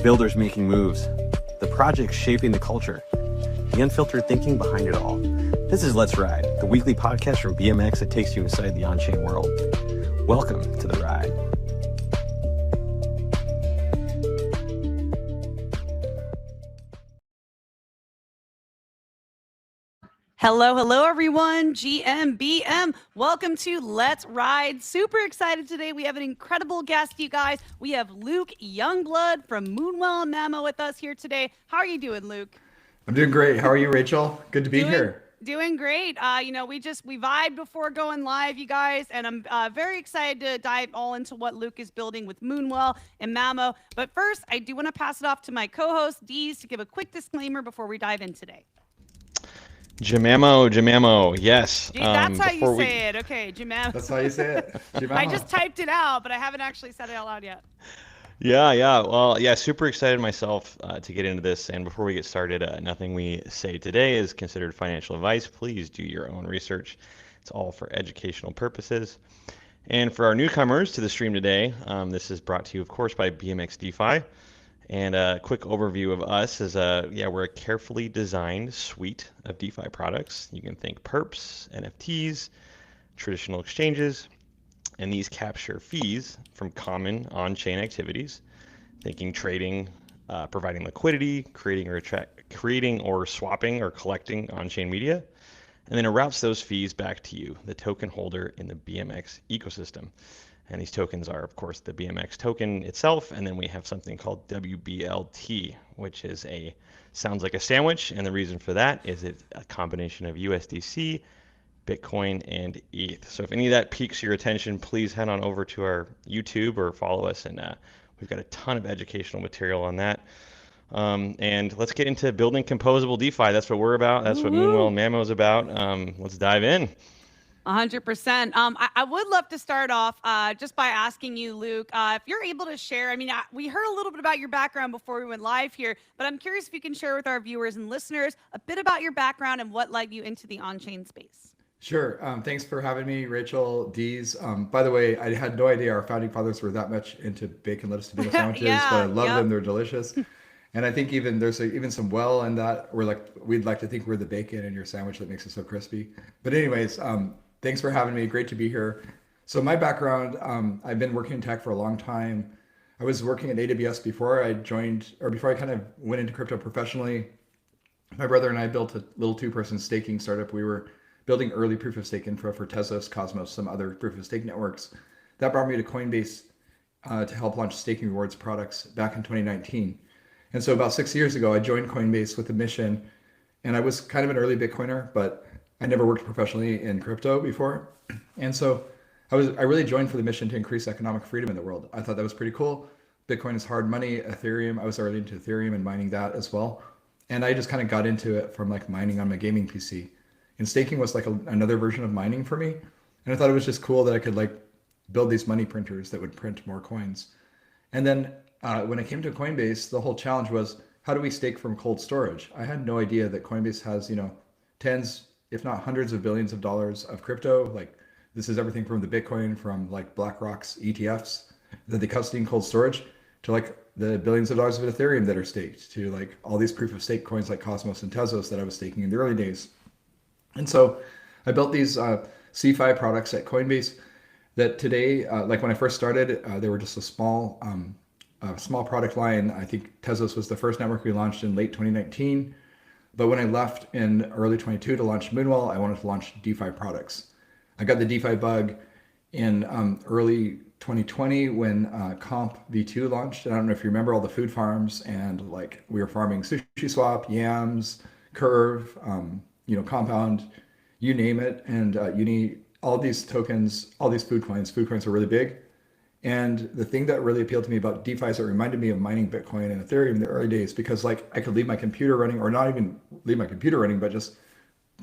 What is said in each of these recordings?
builders making moves, the projects shaping the culture, the unfiltered thinking behind it all. This is Let's Ride, the weekly podcast from BMX that takes you inside the on-chain world. Welcome to the ride. Hello, everyone. GMBM. Welcome to Let's Ride. Super excited today. We have an incredible guest, you guys. We have Luke Youngblood from Moonwell Mamo with us here today. How are you doing, Luke? I'm doing great. How are you, Rachel? Good to be here. Doing great. We vibed before going live, you guys, and I'm very excited to dive all into what Luke is building with Moonwell and Mamo. But first, I do want to pass it off to my co-host, Deez, to give a quick disclaimer before we dive in today. Jamamo, yes. That's how you say it. Okay, Jamamo. That's how you say it. Jamamo. I just typed it out, but I haven't actually said it out loud yet. Yeah. Well, super excited myself to get into this. And before we get started, nothing we say today is considered financial advice. Please do your own research. It's all for educational purposes. And for our newcomers to the stream today, this is brought to you, of course, by BMX DeFi. And a quick overview of us is, we're a carefully designed suite of DeFi products. You can think perps, NFTs, traditional exchanges, and these capture fees from common on-chain activities, thinking trading, providing liquidity, creating or swapping or collecting on-chain media, and then it routes those fees back to you, the token holder in the BMX ecosystem. And these tokens are, of course, the BMX token itself, and then we have something called WBLT, which sounds like a sandwich, and the reason for that is it's a combination of USDC, Bitcoin, and ETH. So if any of that piques your attention, please head on over to our YouTube or follow us, and we've got a ton of educational material on that. And let's get into building composable DeFi. That's what we're about. That's what Moonwell Mamo is about. Let's dive in. 100%. I would love to start off just by asking you, Luke, if you're able to share. We heard a little bit about your background before we went live here, but I'm curious if you can share with our viewers and listeners a bit about your background and what led you into the on-chain space. Sure. Thanks for having me, Rachel, Deez. By the way, I had no idea our founding fathers were that much into bacon, lettuce, tomato sandwiches, but I love them. They're delicious. And I think there's even some well in that. We'd like to think we're the bacon in your sandwich that makes it so crispy. But anyways, thanks for having me. Great to be here. So my background, I've been working in tech for a long time. I was working at AWS before I kind of went into crypto professionally. My brother and I built a little two-person staking startup. We were building early proof of stake infra for Tezos, Cosmos, some other proof of stake networks. That brought me to Coinbase to help launch staking rewards products back in 2019. And so about 6 years ago, I joined Coinbase with a mission, and I was kind of an early Bitcoiner, but I never worked professionally in crypto before. And so I really joined for the mission to increase economic freedom in the world. I thought that was pretty cool. Bitcoin is hard money. Ethereum, I was early into Ethereum and mining that as well. And I just kind of got into it from mining on my gaming PC. And staking was another version of mining for me. And I thought it was just cool that I could build these money printers that would print more coins. And then when I came to Coinbase, the whole challenge was, how do we stake from cold storage? I had no idea that Coinbase has, tens, if not hundreds of billions of dollars of crypto. This is everything from the Bitcoin, from BlackRock's ETFs that they custody in cold storage, to the billions of dollars of Ethereum that are staked, to all these proof of stake coins like Cosmos and Tezos that I was staking in the early days. And so I built these CeFi products at Coinbase that today, when I first started, they were just a small product line. I think Tezos was the first network we launched in late 2019. But when I left in early 22 to launch Moonwell, I wanted to launch DeFi products. I got the DeFi bug in early 2020 when Comp V2 launched. And I don't know if you remember all the food farms, and we were farming SushiSwap, Yams, Curve, Compound, you name it. And all these tokens, all these food coins are really big. And the thing that really appealed to me about DeFi is it reminded me of mining Bitcoin and Ethereum in the early days, because I could leave my computer running, or not even leave my computer running, but just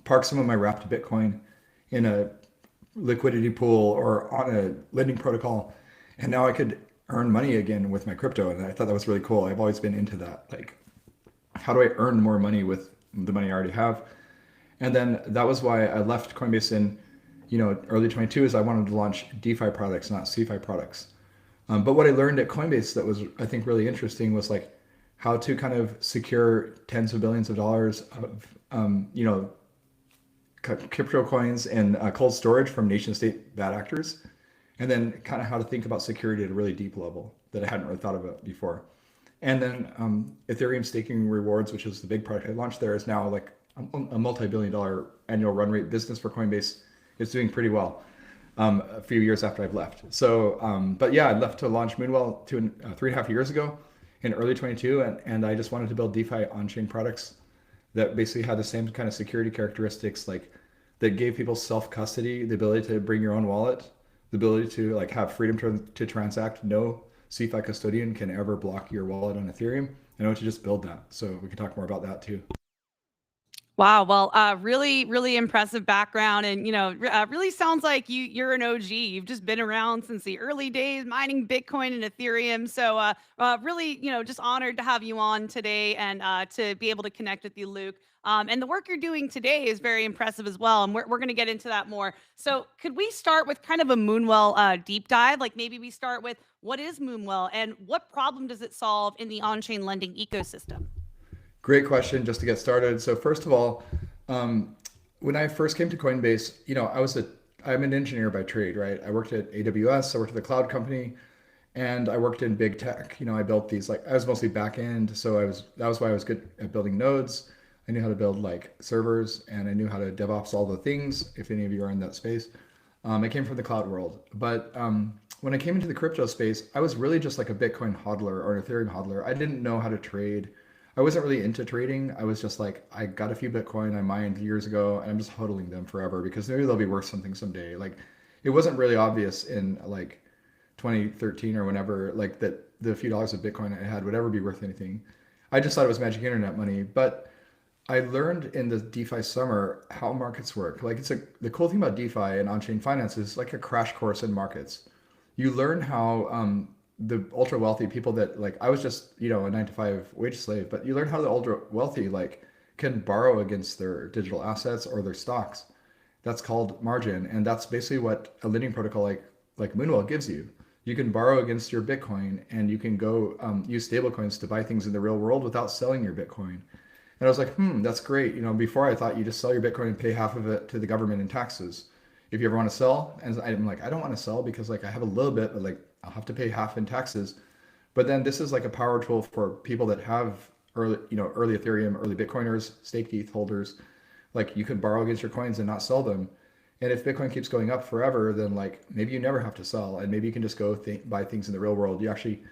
park some of my wrapped Bitcoin in a liquidity pool or on a lending protocol. And now I could earn money again with my crypto. And I thought that was really cool. I've always been into that. How do I earn more money with the money I already have? And then that was why I left Coinbase in early 22, is I wanted to launch DeFi products, not CeFi products. But what I learned at Coinbase that was, I think, really interesting was how to kind of secure tens of billions of dollars of, crypto coins and cold storage from nation state bad actors. And then kind of how to think about security at a really deep level that I hadn't really thought about before. And then Ethereum staking rewards, which is the big product I launched there, is now like a multi-billion-dollar annual run rate business for Coinbase. It's doing pretty well a few years after I've left. So, but yeah, I left to launch Moonwell 3.5 years ago in early 22, and I just wanted to build DeFi on-chain products that basically had the same kind of security characteristics, like that gave people self-custody, the ability to bring your own wallet, the ability to like have freedom to transact. No CeFi custodian can ever block your wallet on Ethereum. I want to just build that. So we can talk more about that too. Wow. Well, really, really impressive background. And, really sounds like you're an OG. You've just been around since the early days mining Bitcoin and Ethereum. So really, just honored to have you on today and to be able to connect with you, Luke. And the work you're doing today is very impressive as well. And we're going to get into that more. So could we start with kind of a Moonwell deep dive? Like maybe we start with what is Moonwell and what problem does it solve in the on-chain lending ecosystem? Great question, just to get started. So first of all, when I first came to Coinbase, I'm an engineer by trade, right? I worked at AWS, I worked at the cloud company, and I worked in big tech. I built these, I was mostly back end, so that was why I was good at building nodes. I knew how to build like servers, and I knew how to DevOps all the things, if any of you are in that space. I came from the cloud world, but when I came into the crypto space, I was really just like a Bitcoin hodler or an Ethereum hodler. I didn't know how to trade. I wasn't really into trading. I was just like, I got a few Bitcoin I mined years ago, and I'm just hodling them forever because maybe they'll be worth something someday. Like, it wasn't really obvious in like 2013 or whenever, like that the few dollars of Bitcoin I had would ever be worth anything. I just thought it was magic internet money. But I learned in the DeFi summer how markets work. Like the cool thing about DeFi and on-chain finance is like a crash course in markets. You learn how the ultra wealthy people that like, I was just, a 9-to-5 wage slave, but you learn how the ultra wealthy like can borrow against their digital assets or their stocks. That's called margin. And that's basically what a lending protocol like Moonwell gives you. You can borrow against your Bitcoin, and you can go use stablecoins to buy things in the real world without selling your Bitcoin. And I was like, that's great. Before I thought you just sell your Bitcoin and pay half of it to the government in taxes if you ever want to sell. And I'm like, I don't want to sell because like I have a little bit, but like I'll have to pay half in taxes. But then this is like a power tool for people that have early Ethereum, early Bitcoiners, staked ETH holders. Like you can borrow against your coins and not sell them. And if Bitcoin keeps going up forever, then like maybe you never have to sell, and maybe you can just go buy things in the real world. You actually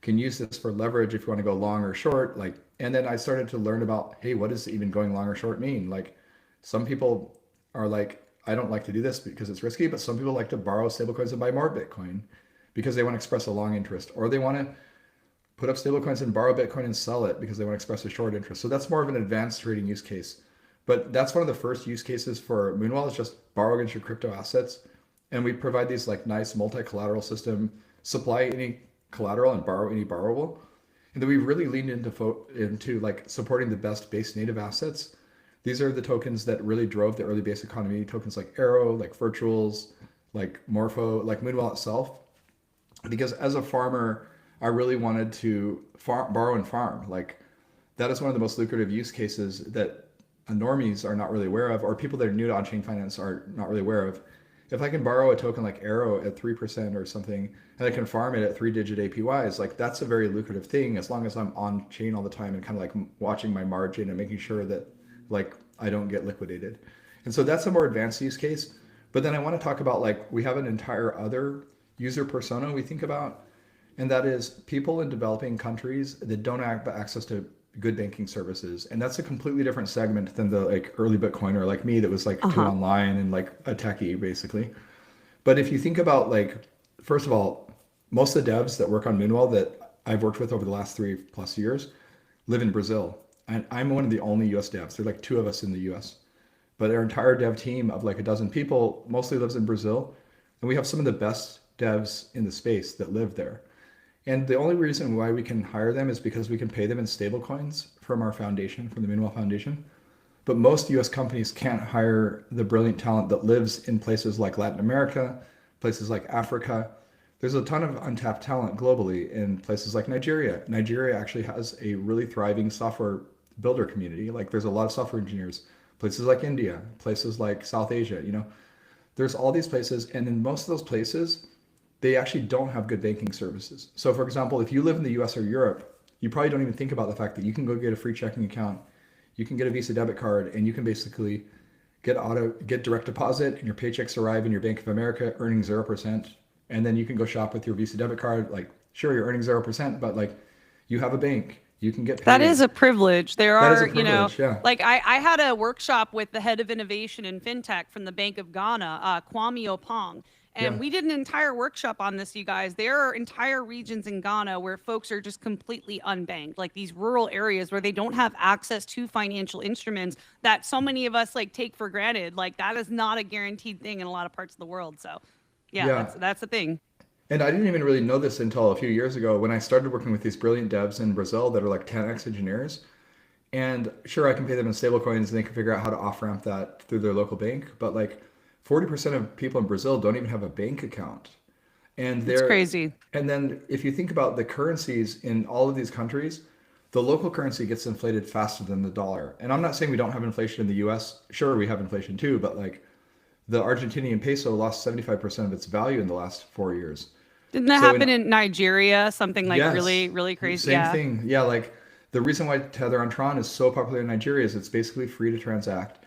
can use this for leverage if you want to go long or short. Like, and then I started to learn about, hey, what does even going long or short mean? Like, some people are like, I don't like to do this because it's risky, but some people like to borrow stablecoins and buy more Bitcoin because they want to express a long interest, or they want to put up stablecoins and borrow Bitcoin and sell it because they want to express a short interest. So that's more of an advanced trading use case. But that's one of the first use cases for Moonwell, is just borrow against your crypto assets. And we provide these like nice multi-collateral system, supply any collateral and borrow any borrowable. And then we really leaned into like supporting the best base native assets. These are the tokens that really drove the early base economy, tokens like Arrow, like Virtuals, like Morpho, like Moonwell itself. Because as a farmer, I really wanted to borrow and farm. Like, that is one of the most lucrative use cases that normies are not really aware of, or people that are new to on-chain finance are not really aware of. If I can borrow a token like Arrow at 3% or something, and I can farm it at 3-digit APYs, like that's a very lucrative thing, as long as I'm on chain all the time and kind of like watching my margin and making sure that like I don't get liquidated. And so that's a more advanced use case. But then I want to talk about, like, we have an entire other user persona we think about, and that is people in developing countries that don't have access to good banking services. And that's a completely different segment than the like early Bitcoiner like me that was like too online and like a techie basically. But if you think about, like, first of all, most of the devs that work on Moonwell that I've worked with over the last 3+ years live in Brazil. And I'm one of the only US devs. There are like 2 of us in the US. But our entire dev team of like a dozen people mostly lives in Brazil. And we have some of the best devs in the space that live there. And the only reason why we can hire them is because we can pay them in stable coins from our foundation, from the Moonwell Foundation. But most US companies can't hire the brilliant talent that lives in places like Latin America, places like Africa, there's a ton of untapped talent globally in places like Nigeria. Nigeria actually has a really thriving software builder community. Like there's a lot of software engineers. Places like India, places like South Asia, there's all these places. And in most of those places, they actually don't have good banking services. So for example, if you live in the US or Europe, you probably don't even think about the fact that you can go get a free checking account, you can get a Visa debit card, and you can basically get direct deposit, and your paychecks arrive in your Bank of America earning 0%. And then you can go shop with your Visa debit card. Like, sure, you're earning 0%, but like you have a bank, you can get paid. That is a privilege. There That is a are, privilege, yeah. like I had a workshop with the head of innovation in fintech from the Bank of Ghana, Kwame Opong. And we did an entire workshop on this, you guys. There are entire regions in Ghana where folks are just completely unbanked, like these rural areas where they don't have access to financial instruments that so many of us like take for granted. Like that is not a guaranteed thing in a lot of parts of the world. So yeah. That's the thing. And I didn't even really know this until a few years ago when I started working with these brilliant devs in Brazil that are like 10x engineers. And sure, I can pay them in stable coins and they can figure out how to off ramp that through their local bank. But like 40% of people in Brazil don't even have a bank account. And It's crazy. And then if you think about the currencies in all of these countries, the local currency gets inflated faster than the dollar. And I'm not saying we don't have inflation in the US. Sure, we have inflation too, but like the Argentinian peso lost 75% of its value in the last 4 years. Didn't that happen in Nigeria? Something like Yes, really, really crazy. same thing. Yeah, like the reason why Tether on Tron is so popular in Nigeria is it's basically free to transact.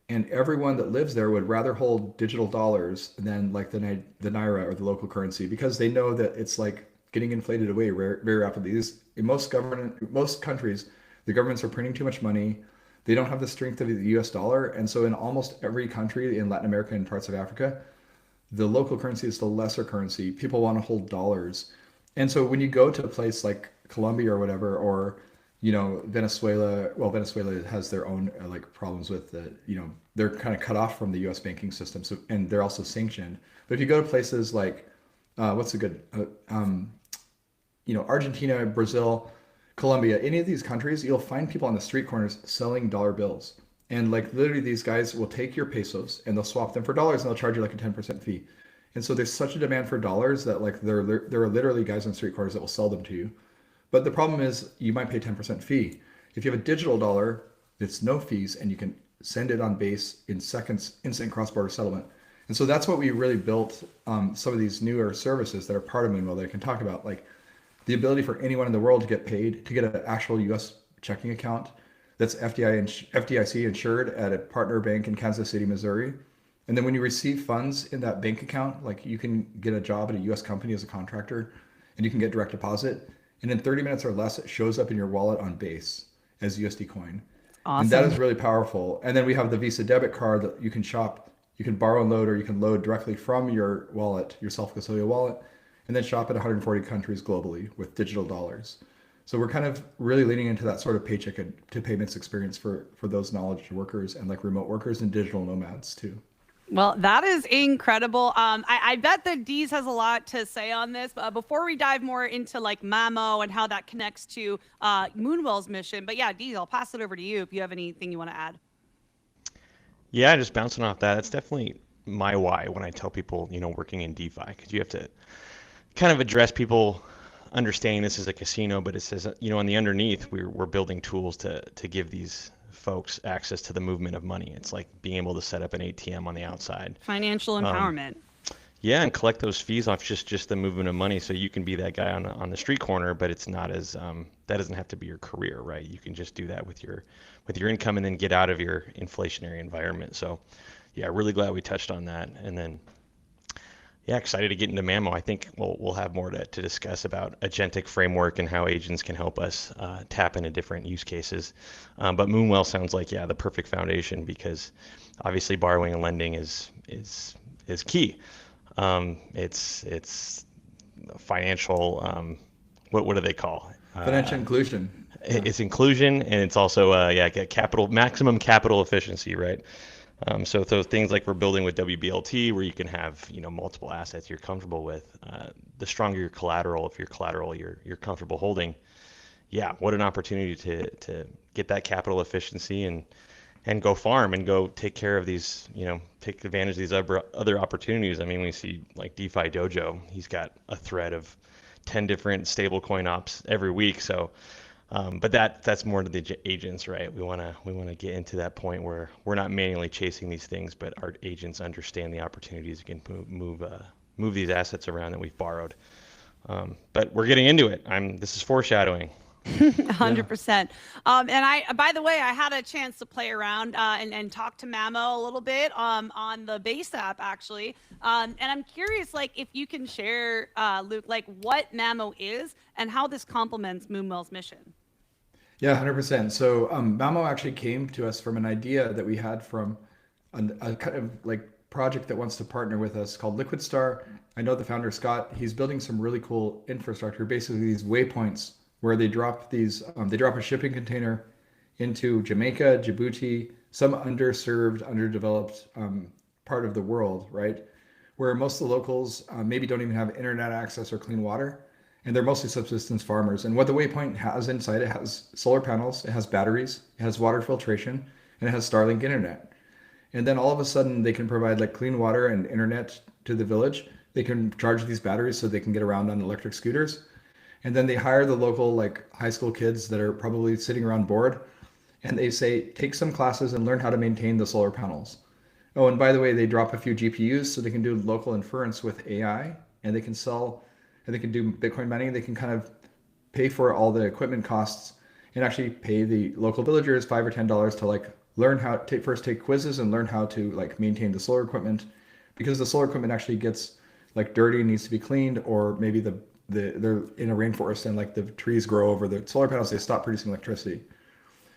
And everyone that lives there would rather hold digital dollars than like the naira or the local currency because they know that it's like getting inflated away very, very rapidly. In most countries, the governments are printing too much money. They don't have the strength of the US dollar. And so in almost every country in Latin America and parts of Africa, the local currency is the lesser currency. People want to hold dollars. And so when you go to a place like Colombia or whatever, or Venezuela, well, Venezuela has their own like problems with the, they're kind of cut off from the US banking system. So, and they're also sanctioned. But if you go to places like, Argentina, Brazil, Colombia, any of these countries, you'll find people on the street corners selling dollar bills. And like literally these guys will take your pesos and they'll swap them for dollars and they'll charge you like a 10% fee. And so there's such a demand for dollars that like there are literally guys on street corners that will sell them to you. But the problem is you might pay 10% fee. If you have a digital dollar, it's no fees and you can send it on base in seconds, instant cross-border settlement. And so that's what we really built some of these newer services that are part of Moonwell that I can talk about, like the ability for anyone in the world to get paid, to get an actual US checking account that's FDIC insured at a partner bank in Kansas City, Missouri. And then when you receive funds in that bank account, like you can get a job at a US company as a contractor and you can get direct deposit. And in 30 minutes or less, it shows up in your wallet on base as USD coin. Awesome. And that is really powerful. And then we have the Visa debit card that you can shop, you can borrow and load, or you can load directly from your wallet, your self-custodial wallet, and then shop at 140 countries globally with digital dollars. So we're kind of really leaning into that sort of paycheck to payments experience for those knowledge workers and like remote workers and digital nomads too. Well, that is incredible. I bet that Deez has a lot to say on this. But before we dive more into like Mamo and how that connects to Moonwell's mission, but yeah, Deez, I'll pass it over to you if you have anything you want to add. Yeah, just bouncing off that. That's definitely my why when I tell people, working in DeFi, because you have to kind of address people understanding this is a casino, but it says, on the underneath, we're building tools to give these folks access to the movement of money. It's like being able to set up an ATM on the outside. Financial empowerment. Yeah, and collect those fees off just the movement of money. So you can be that guy on the street corner, but it's not as that doesn't have to be your career, right? You can just do that with your income and then get out of your inflationary environment. So yeah, really glad we touched on that. And then yeah, excited to get into Mamo. I think we'll have more to discuss about agentic framework and how agents can help us tap into different use cases. But Moonwell sounds like, yeah, the perfect foundation because obviously borrowing and lending is key. It's financial, what do they call it? Financial inclusion. It's inclusion, and it's also maximum capital efficiency, right? So things like we're building with WBLT, where you can have multiple assets you're comfortable with. The stronger your collateral, if your collateral you're comfortable holding, yeah, what an opportunity to get that capital efficiency and and go farm and go take care of these, take advantage of these other opportunities. I mean, we see like DeFi Dojo, he's got a thread of 10 different stablecoin ops every week. So, but that's more to the agents, right? We want to get into that point where we're not manually chasing these things, but our agents understand the opportunities and can move these assets around that we've borrowed. But we're getting into it. This is foreshadowing. 100%. And by the way, I had a chance to play around and talk to Mamo a little bit on the base app actually. And I'm curious, like, if you can share, Luke, like what Mamo is and how this complements Moonwell's mission. Yeah, 100%. So Mamo actually came to us from an idea that we had from a kind of like project that wants to partner with us called Liquid Star. I know the founder, Scott. He's building some really cool infrastructure, basically these waypoints where they drop they drop a shipping container into Jamaica, Djibouti, some underserved, underdeveloped part of the world, right? Where most of the locals maybe don't even have internet access or clean water, and they're mostly subsistence farmers. And what the waypoint has inside, it has solar panels, it has batteries, it has water filtration, and it has Starlink internet. And then all of a sudden they can provide like clean water and internet to the village. They can charge these batteries so they can get around on electric scooters. And then they hire the local like high school kids that are probably sitting around bored, and they say, take some classes and learn how to maintain the solar panels. Oh, and by the way, they drop a few GPUs so they can do local inference with AI, and they can sell, and they can do Bitcoin mining. They can kind of pay for all the equipment costs and actually pay the local villagers $5 or $10 to like learn how to first take quizzes and learn how to like maintain the solar equipment, because the solar equipment actually gets like dirty and needs to be cleaned, or maybe they're in a rainforest and like the trees grow over the solar panels, they stop producing electricity.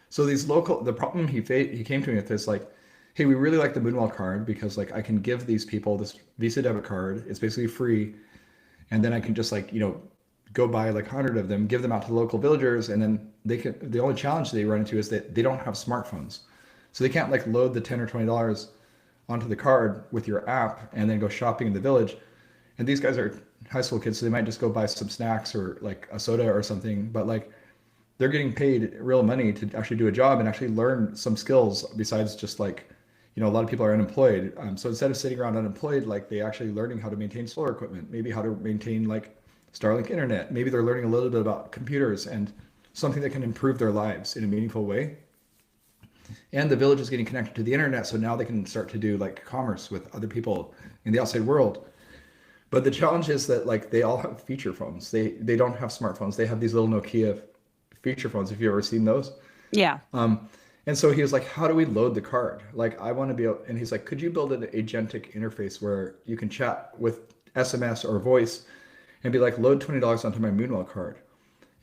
So the problem he came to me with is like, hey, we really like the Moonwell card because like I can give these people this Visa debit card, it's basically free, and then I can just like, go buy like 100 of them, give them out to the local villagers, and then the only challenge they run into is that they don't have smartphones. So they can't like load the $10 or $20 onto the card with your app and then go shopping in the village. And these guys are high school kids, so they might just go buy some snacks or like a soda or something, but like they're getting paid real money to actually do a job and actually learn some skills besides just like, a lot of people are unemployed. So instead of sitting around unemployed, like they actually learning how to maintain solar equipment, maybe how to maintain like Starlink internet. Maybe they're learning a little bit about computers and something that can improve their lives in a meaningful way. And the village is getting connected to the internet, so now they can start to do like commerce with other people in the outside world. But the challenge is that like they all have feature phones. They don't have smartphones. They have these little Nokia feature phones. If you've ever seen those. Yeah. And so he was like, how do we load the card? Like I want to be able, and he's like, could you build an agentic interface where you can chat with SMS or voice and be like, load $20 onto my Moonwell card?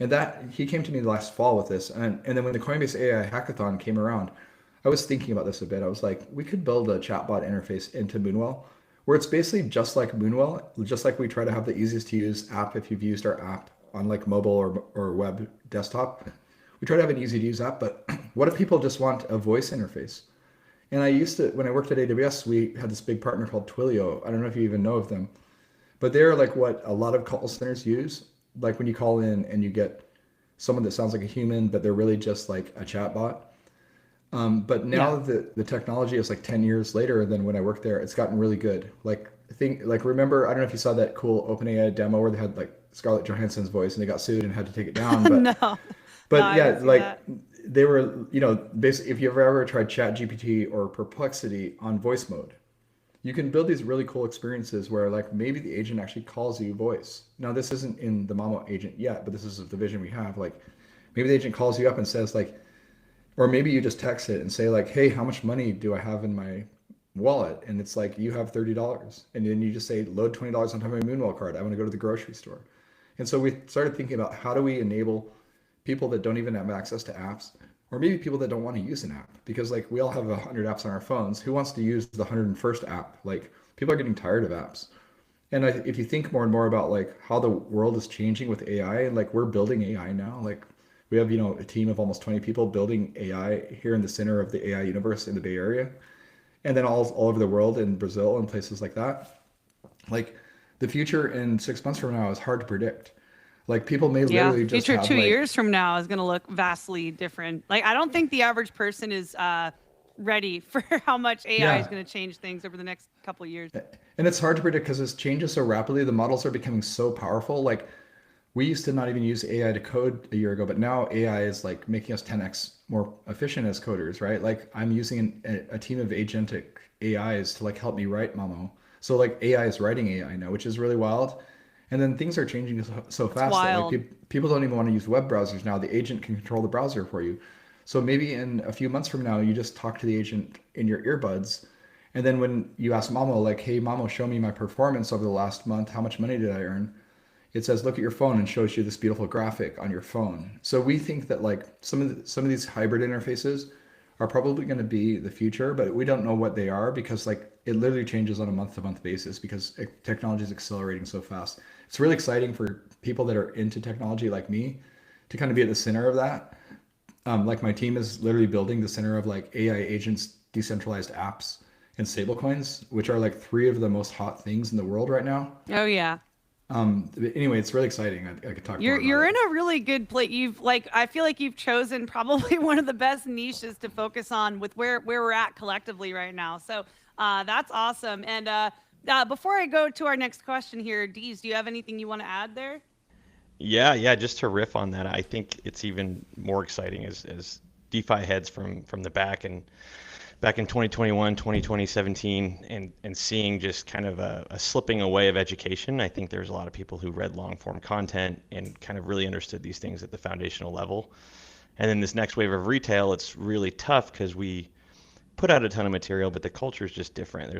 And that he came to me last fall with this. And then when the Coinbase AI hackathon came around, I was thinking about this a bit. I was like, we could build a chatbot interface into Moonwell where it's basically just like Moonwell, just like we try to have the easiest to use app if you've used our app on like mobile or web desktop. We try to have an easy to use app, but what if people just want a voice interface? And when I worked at AWS, we had this big partner called Twilio. I don't know if you even know of them, but they're like what a lot of call centers use. Like when you call in and you get someone that sounds like a human, but they're really just like a chatbot. But now the technology is like 10 years later than when I worked there. It's gotten really good. Remember, I don't know if you saw that cool OpenAI demo where they had like Scarlett Johansson's voice and they got sued and had to take it down. But, they were, basically, if you've ever tried ChatGPT or Perplexity on voice mode, you can build these really cool experiences where like maybe the agent actually calls you voice. Now this isn't in the Mamo agent yet, but this is the vision we have. Like maybe the agent calls you up and says like, or maybe you just text it and say like, hey, how much money do I have in my wallet? And it's like, you have $30. And then you just say, load $20 onto my Moonwell card. I want to go to the grocery store. And so we started thinking about how do we enable people that don't even have access to apps, or maybe people that don't want to use an app, because like we all have 100 apps on our phones. Who wants to use the 101st app? Like people are getting tired of apps. And if you think more and more about like how the world is changing with AI, and like we're building AI now, like we have, a team of almost 20 people building AI here in the center of the AI universe in the Bay Area, and then all over the world in Brazil and places like that. Like the future in 6 months from now is hard to predict. Like people may literally just future have 2 like, years from now is going to look vastly different. Like I don't think the average person is ready for how much AI is Yeah. going to change things over the next couple of years. And it's hard to predict because it changes so rapidly. The models are becoming so powerful. Like we used to not even use AI to code a year ago, but now AI is like making us 10x more efficient as coders, right? Like I'm using a team of agentic AIs to like help me write Mamo. So like AI is writing AI now, which is really wild. And then things are changing so It's fast that like wild. people don't even want to use web browsers now. The agent can control the browser for you. So maybe in a few months from now, you just talk to the agent in your earbuds. And then when you ask Mamo, like, hey, Mamo, show me my performance over the last month. How much money did I earn? It says, look at your phone and shows you this beautiful graphic on your phone. So we think that like some of these hybrid interfaces are probably going to be the future, but we don't know what they are because like it literally changes on a month to month basis because technology is accelerating so fast. It's really exciting for people that are into technology like me to kind of be at the center of that. Like my team is literally building the center of like AI agents, decentralized apps, and stablecoins, which are like three of the most hot things in the world right now. Oh yeah. But anyway, it's really exciting. I could talk more You're about in it. a really good place. You've like I feel like you've chosen probably one of the best niches to focus on with where we're at collectively right now. So that's awesome. And before I go to our next question here, Deez, do you have anything you want to add there? Yeah, just to riff on that, I think it's even more exciting as DeFi heads from the back in 2021, 2017, and seeing just kind of a slipping away of education. I think there's a lot of people who read long form content and kind of really understood these things at the foundational level. And then this next wave of retail, it's really tough because we put out a ton of material, but the culture is just different.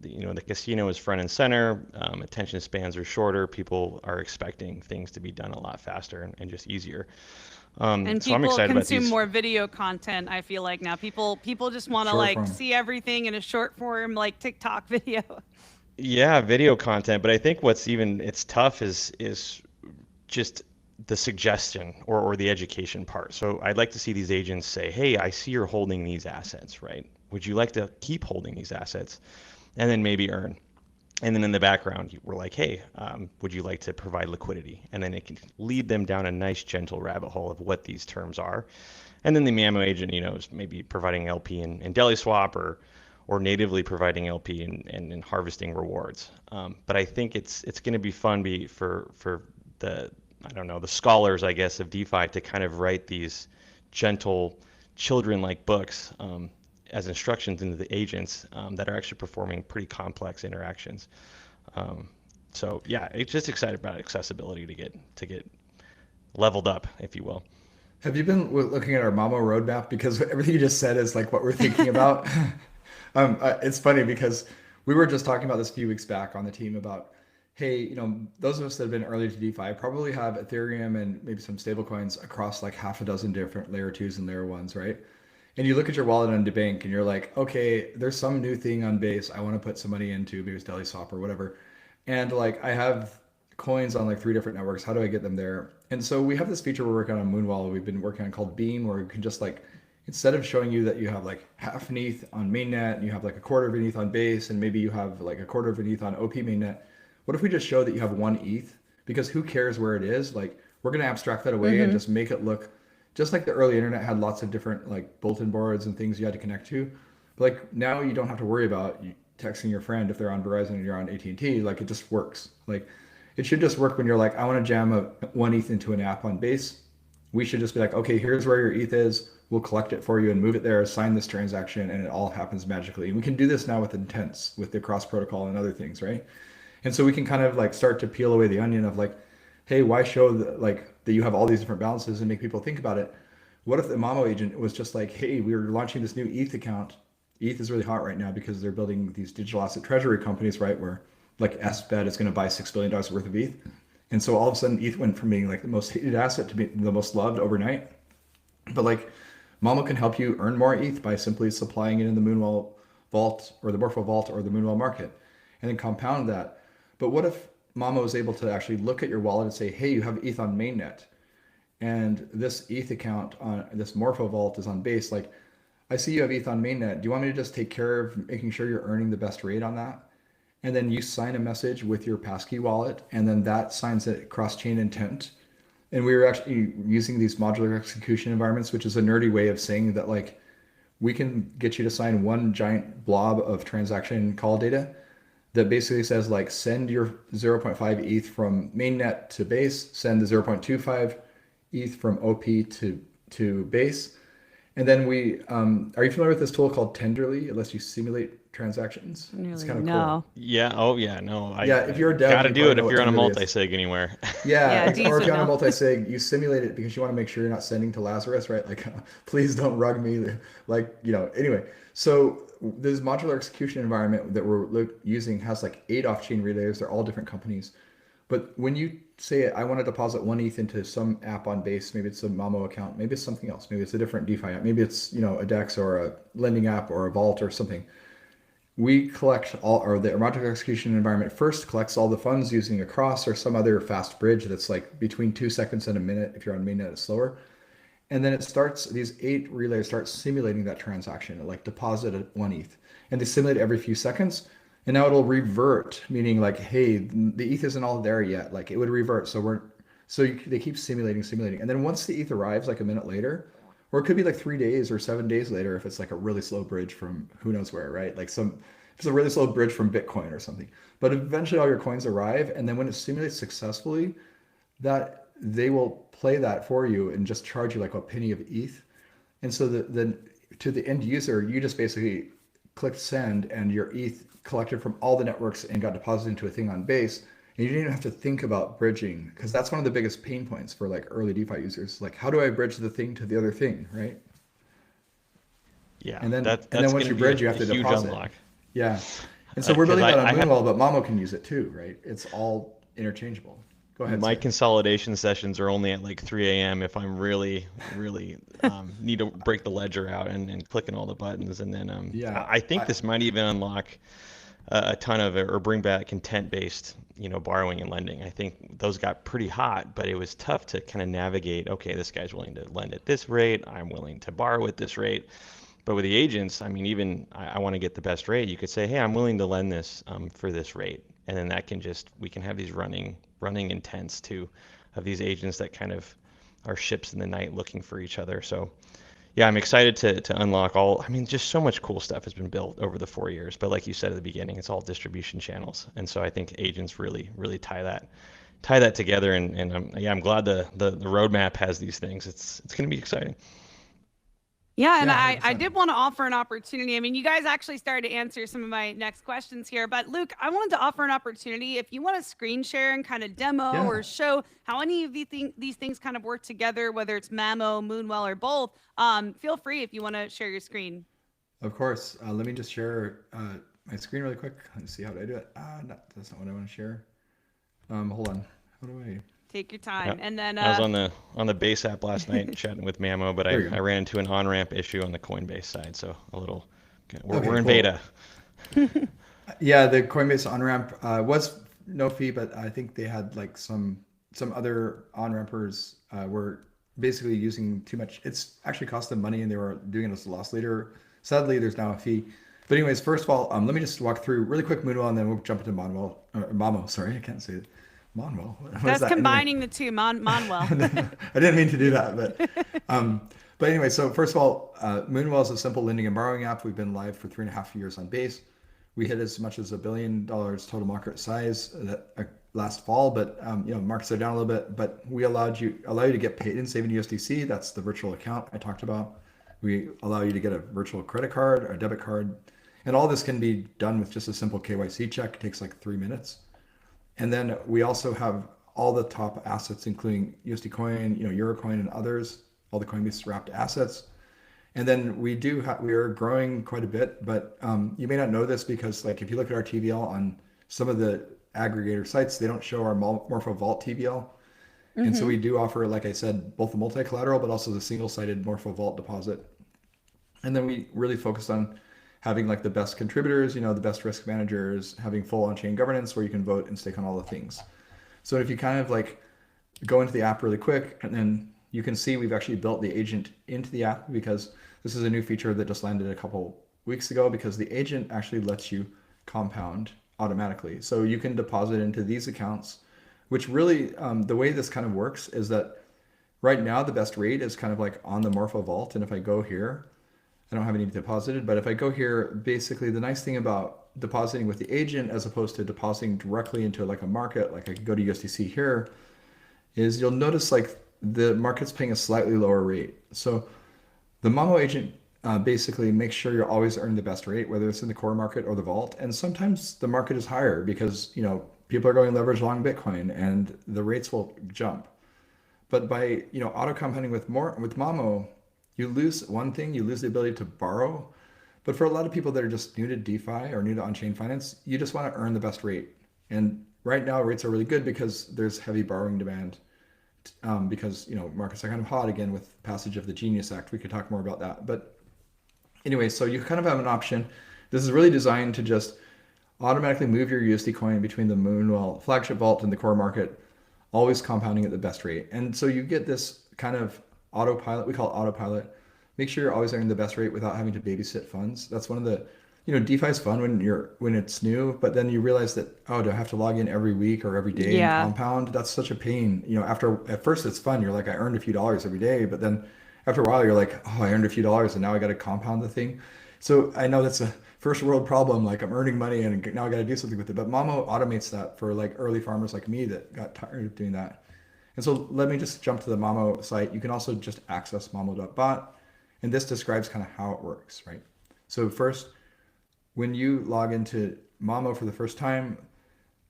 The casino is front and center. Attention spans are shorter. People are expecting things to be done a lot faster and just easier. And So I'm people excited about consume these. more video content, I feel like now. People just want to Short like form. see everything in a short form like TikTok video. Yeah, video content, but I think it's tough is just the suggestion or the education part. So I'd like to see these agents say, hey, I see you're holding these assets, right? Would you like to keep holding these assets and then maybe earn? And then in the background, we're like, hey, would you like to provide liquidity? And then it can lead them down a nice, gentle rabbit hole of what these terms are. And then the Mamo agent, is maybe providing LP in Deli Swap or natively providing LP and harvesting rewards. But I think it's going to be fun for the I don't know the scholars, I guess, of DeFi to kind of write these gentle children-like books as instructions into the agents that are actually performing pretty complex interactions. So yeah, it's just excited about accessibility to get leveled up, if you will. Have you been looking at our Mamo roadmap? Because everything you just said is like what we're thinking about. It's funny because we were just talking about this a few weeks back on the team about, hey, those of us that have been early to DeFi probably have Ethereum and maybe some stable coins across like half a dozen different layer twos and layer ones, right? And you look at your wallet on DeBank and you're like, okay, there's some new thing on Base I want to put some money into, maybe it's Deli Swap or whatever. And like I have coins on like three different networks. How do I get them there? And so we have this feature we're working on Moonwell we've been working on called Beam, where we can just like, instead of showing you that you have like half an ETH on mainnet and you have like a quarter of an ETH on Base and maybe you have like a quarter of an ETH on OP mainnet, what if we just show that you have one ETH? Because who cares where it is? Like we're going to abstract that away and just make it look just like the early internet had lots of different like bulletin boards and things you had to connect to. But like now you don't have to worry about texting your friend if they're on Verizon and you're on AT&T. Like it just works. Like it should just work when you're like, I want to jam one ETH into an app on Base. We should just be like, okay, here's where your ETH is. We'll collect it for you and move it there, sign this transaction, and it all happens magically. And we can do this now with intents, with the cross protocol and other things, right? And so we can kind of like start to peel away the onion of like, hey, why show that you have all these different balances and make people think about it? What if the Mamo agent was just like, hey, we're launching this new ETH account. ETH is really hot right now because they're building these digital asset treasury companies, right? Where like SBET is going to buy $6 billion worth of ETH. And so all of a sudden ETH went from being like the most hated asset to being the most loved overnight. But like Mamo can help you earn more ETH by simply supplying it in the Moonwell vault or the Morpho vault or the Moonwell market and then compound that. But what if Mamo is able to actually look at your wallet and say, hey, you have ETH on mainnet and this ETH account on this Morpho vault is on Base. Like I see you have ETH on mainnet. Do you want me to just take care of making sure you're earning the best rate on that? And then you sign a message with your passkey wallet and then that signs a cross-chain intent. And we were actually using these modular execution environments, which is a nerdy way of saying that like we can get you to sign one giant blob of transaction call data that basically says like send your 0.5 ETH from mainnet to base, send the 0.25 ETH from OP to base. And then are you familiar with this tool called Tenderly? It lets you simulate transactions. It's kind of cool. Yeah. Oh yeah. No. If you're a dev, gotta you do it if know you're on a Tenderly is. multi-sig anywhere. Yeah, Deez or if would you're on a know. multi-sig, you simulate it because you want to make sure you're not sending to Lazarus, right? Like, please don't rug me. Like, anyway. So this modular execution environment that we're using has like 8 off-chain relays. They're all different companies. But when you say, I want to deposit 1 ETH into some app on Base, maybe it's a Mamo account, maybe it's something else, maybe it's a different DeFi app, maybe it's, a DEX or a lending app or a vault or something. We collect the modular execution environment first collects all the funds using a cross or some other fast bridge that's like between 2 seconds and a minute. If you're on mainnet, it's slower. And then these 8 relays start simulating that transaction, like deposit at 1 ETH. And they simulate every few seconds. And now it'll revert, meaning like, hey, the ETH isn't all there yet. Like it would revert. They keep simulating. And then once the ETH arrives like a minute later, or it could be like 3 days or 7 days later if it's like a really slow bridge from who knows where, right? Like if it's a really slow bridge from Bitcoin or something. But eventually all your coins arrive. And then when it simulates successfully, that they will play that for you and just charge you like a penny of ETH. And so then to the end user, you just basically clicked send and your ETH collected from all the networks and got deposited into a thing on Base. And you didn't even have to think about bridging, because that's one of the biggest pain points for like early DeFi users. Like, how do I bridge the thing to the other thing, right? Yeah. And then once you bridge, you have to deposit. Unlock. Yeah. And so we're building that on Moonwell, but Mamo can use it too, right? It's all interchangeable. Go ahead. My consolidation sessions are only at like 3 a.m. if I'm really need to break the ledger out and clicking all the buttons. And then I think this might even unlock a ton of or bring back intent-based, borrowing and lending. I think those got pretty hot, but it was tough to kind of navigate. Okay, this guy's willing to lend at this rate. I'm willing to borrow at this rate. But with the agents, I mean, even I want to get the best rate. You could say, hey, I'm willing to lend this for this rate, and then we can have these running intents too, of these agents that kind of are ships in the night looking for each other. So yeah, I'm excited to unlock just so much cool stuff has been built over the 4 years. But like you said at the beginning, it's all distribution channels. And so I think agents really tie that together. And I'm glad the roadmap has these things. It's going to be exciting. Yeah, and I did want to offer an opportunity. I mean, you guys actually started to answer some of my next questions here, but Luke, I wanted to offer an opportunity. If you want to screen share and kind of demo or show how any of these things kind of work together, whether it's Mamo, Moonwell, or both, feel free if you want to share your screen. Of course. Let me just share my screen really quick. Let's see, how do I do it? That's not what I want to share. Hold on. How do I... Take your time. Yep. And then I was on the Base app last night chatting with Mamo, but I ran into an on-ramp issue on the Coinbase side, so we're in beta. Yeah, the Coinbase on-ramp was no fee, but I think they had like some other on-rampers were basically using too much. It's actually cost them money, and they were doing it as a loss leader. Sadly, there's now a fee. But anyways, first of all, let me just walk through really quick Moonwell, and then we'll jump into Mamo. Sorry, I can't say it. Monwell. That's combining the two. Monwell. I didn't mean to do that, but anyway. So first of all, Moonwell is a simple lending and borrowing app. We've been live for 3.5 years on Base. We hit as much as $1 billion total market size last fall, but markets are down a little bit. But we allow you to get paid in saving USDC. That's the virtual account I talked about. We allow you to get a virtual credit card or a debit card, and all this can be done with just a simple KYC check. It takes like 3 minutes. And then we also have all the top assets, including USD Coin, Eurocoin, and others, all the Coinbase wrapped assets. And then we are growing quite a bit, but you may not know this because, like, if you look at our TVL on some of the aggregator sites, they don't show our Morpho Vault TVL. Mm-hmm. And so we do offer, like I said, both the multi-collateral, but also the single-sided Morpho Vault deposit. And then we really focus on having like the best contributors, the best risk managers, having full on-chain governance where you can vote and stake on all the things. So if you kind of like go into the app really quick, and then you can see we've actually built the agent into the app, because this is a new feature that just landed a couple weeks ago, because the agent actually lets you compound automatically. So you can deposit into these accounts, which really, the way this kind of works is that right now the best rate is kind of like on the Morpho Vault. And if I go here, I don't have any deposited, but if I go here, basically the nice thing about depositing with the agent as opposed to depositing directly into like a market, like I could go to USDC here, is you'll notice like the market's paying a slightly lower rate. So the Mamo agent basically makes sure you're always earning the best rate, whether it's in the core market or the vault. And sometimes the market is higher because, you know, people are going leverage long Bitcoin and the rates will jump. But by, you know, auto compounding with Mamo, you lose one thing, you lose the ability to borrow. But for a lot of people that are just new to DeFi or new to on-chain finance, you just want to earn the best rate. And right now rates are really good because there's heavy borrowing demand. Because, you know, markets are kind of hot again with passage of the Genius Act. We could talk more about that. But anyway, so you kind of have an option. This is really designed to just automatically move your USD coin between the Moonwell flagship vault and the core market, always compounding at the best rate. And so you get this kind of autopilot, we call it autopilot. Make sure you're always earning the best rate without having to babysit funds. That's one of the, you know, DeFi is fun when it's new, but then you realize that, oh, do I have to log in every week or every day and compound? That's such a pain. You know, at first it's fun. You're like, I earned a few dollars every day, but then after a while you're like, oh, I earned a few dollars and now I got to compound the thing. So I know that's a first world problem. Like I'm earning money and now I got to do something with it. But Mamo automates that for like early farmers like me that got tired of doing that. And so let me just jump to the Mamo site. You can also just access mamo.bot. And this describes kind of how it works, right? So first, when you log into Mamo for the first time,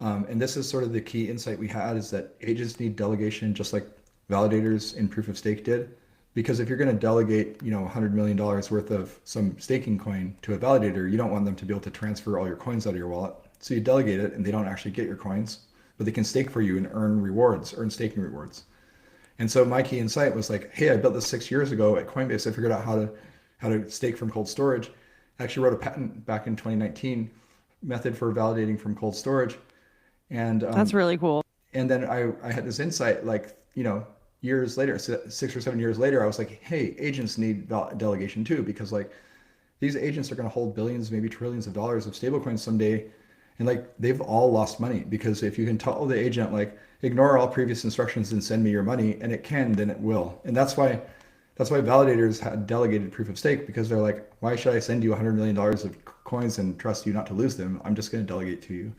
and this is sort of the key insight we had, is that agents need delegation just like validators in proof of stake did. Because if you're going to delegate, you know, $100 million worth of some staking coin to a validator, you don't want them to be able to transfer all your coins out of your wallet. So you delegate it and they don't actually get your coins, but they can stake for you and earn staking rewards. And so my key insight was like, hey, I built this 6 years ago at Coinbase. I figured out how to stake from cold storage. I actually wrote a patent back in 2019 method for validating from cold storage. And that's really cool. And then I had this insight, like, you know, years later, 6 or 7 years later, I was like, hey, agents need delegation too, because like these agents are going to hold billions, maybe trillions of dollars of stablecoins someday. And like they've all lost money, because if you can tell the agent, like, ignore all previous instructions and send me your money, and it can, then it will. And that's why validators had delegated proof of stake, because they're like, why should I send you $100 million of coins and trust you not to lose them? I'm just going to delegate to you.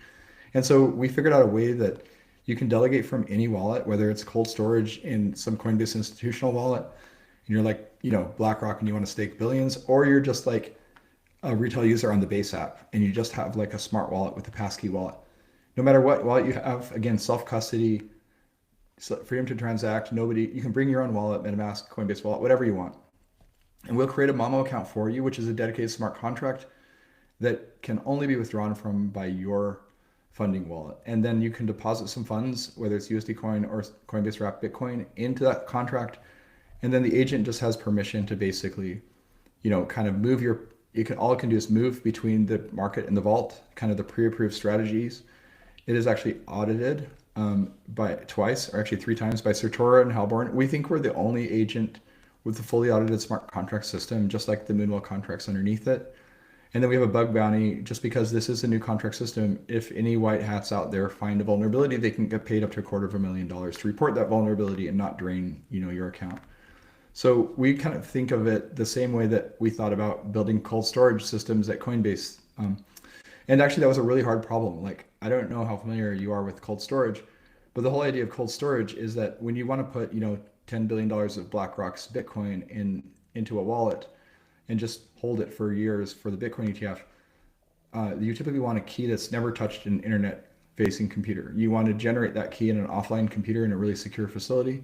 And so we figured out a way that you can delegate from any wallet, whether it's cold storage in some Coinbase institutional wallet, and you're like, you know, BlackRock and you want to stake billions, or you're just like a retail user on the Base app and you just have like a smart wallet with a passkey wallet. No matter what wallet you have, again, self-custody, freedom to transact, you can bring your own wallet, MetaMask, Coinbase wallet, whatever you want. And we'll create a Mamo account for you, which is a dedicated smart contract that can only be withdrawn from by your funding wallet. And then you can deposit some funds, whether it's USD coin or Coinbase wrapped Bitcoin, into that contract. And then the agent just has permission to basically, you know, kind of all it can do is move between the market and the vault, kind of the pre-approved strategies. It is actually audited by twice, or actually 3 times, by Certora and Halborn. We think we're the only agent with a fully audited smart contract system, just like the Moonwell contracts underneath it. And then we have a bug bounty, just because this is a new contract system. If any white hats out there find a vulnerability, they can get paid up to $250,000 to report that vulnerability and not drain, you know, your account. So we kind of think of it the same way that we thought about building cold storage systems at Coinbase. And actually, that was a really hard problem. Like, I don't know how familiar you are with cold storage, but the whole idea of cold storage is that when you want to put, you know, $10 billion of BlackRock's Bitcoin into a wallet and just hold it for years for the Bitcoin ETF, you typically want a key that's never touched an internet-facing computer. You want to generate that key in an offline computer in a really secure facility,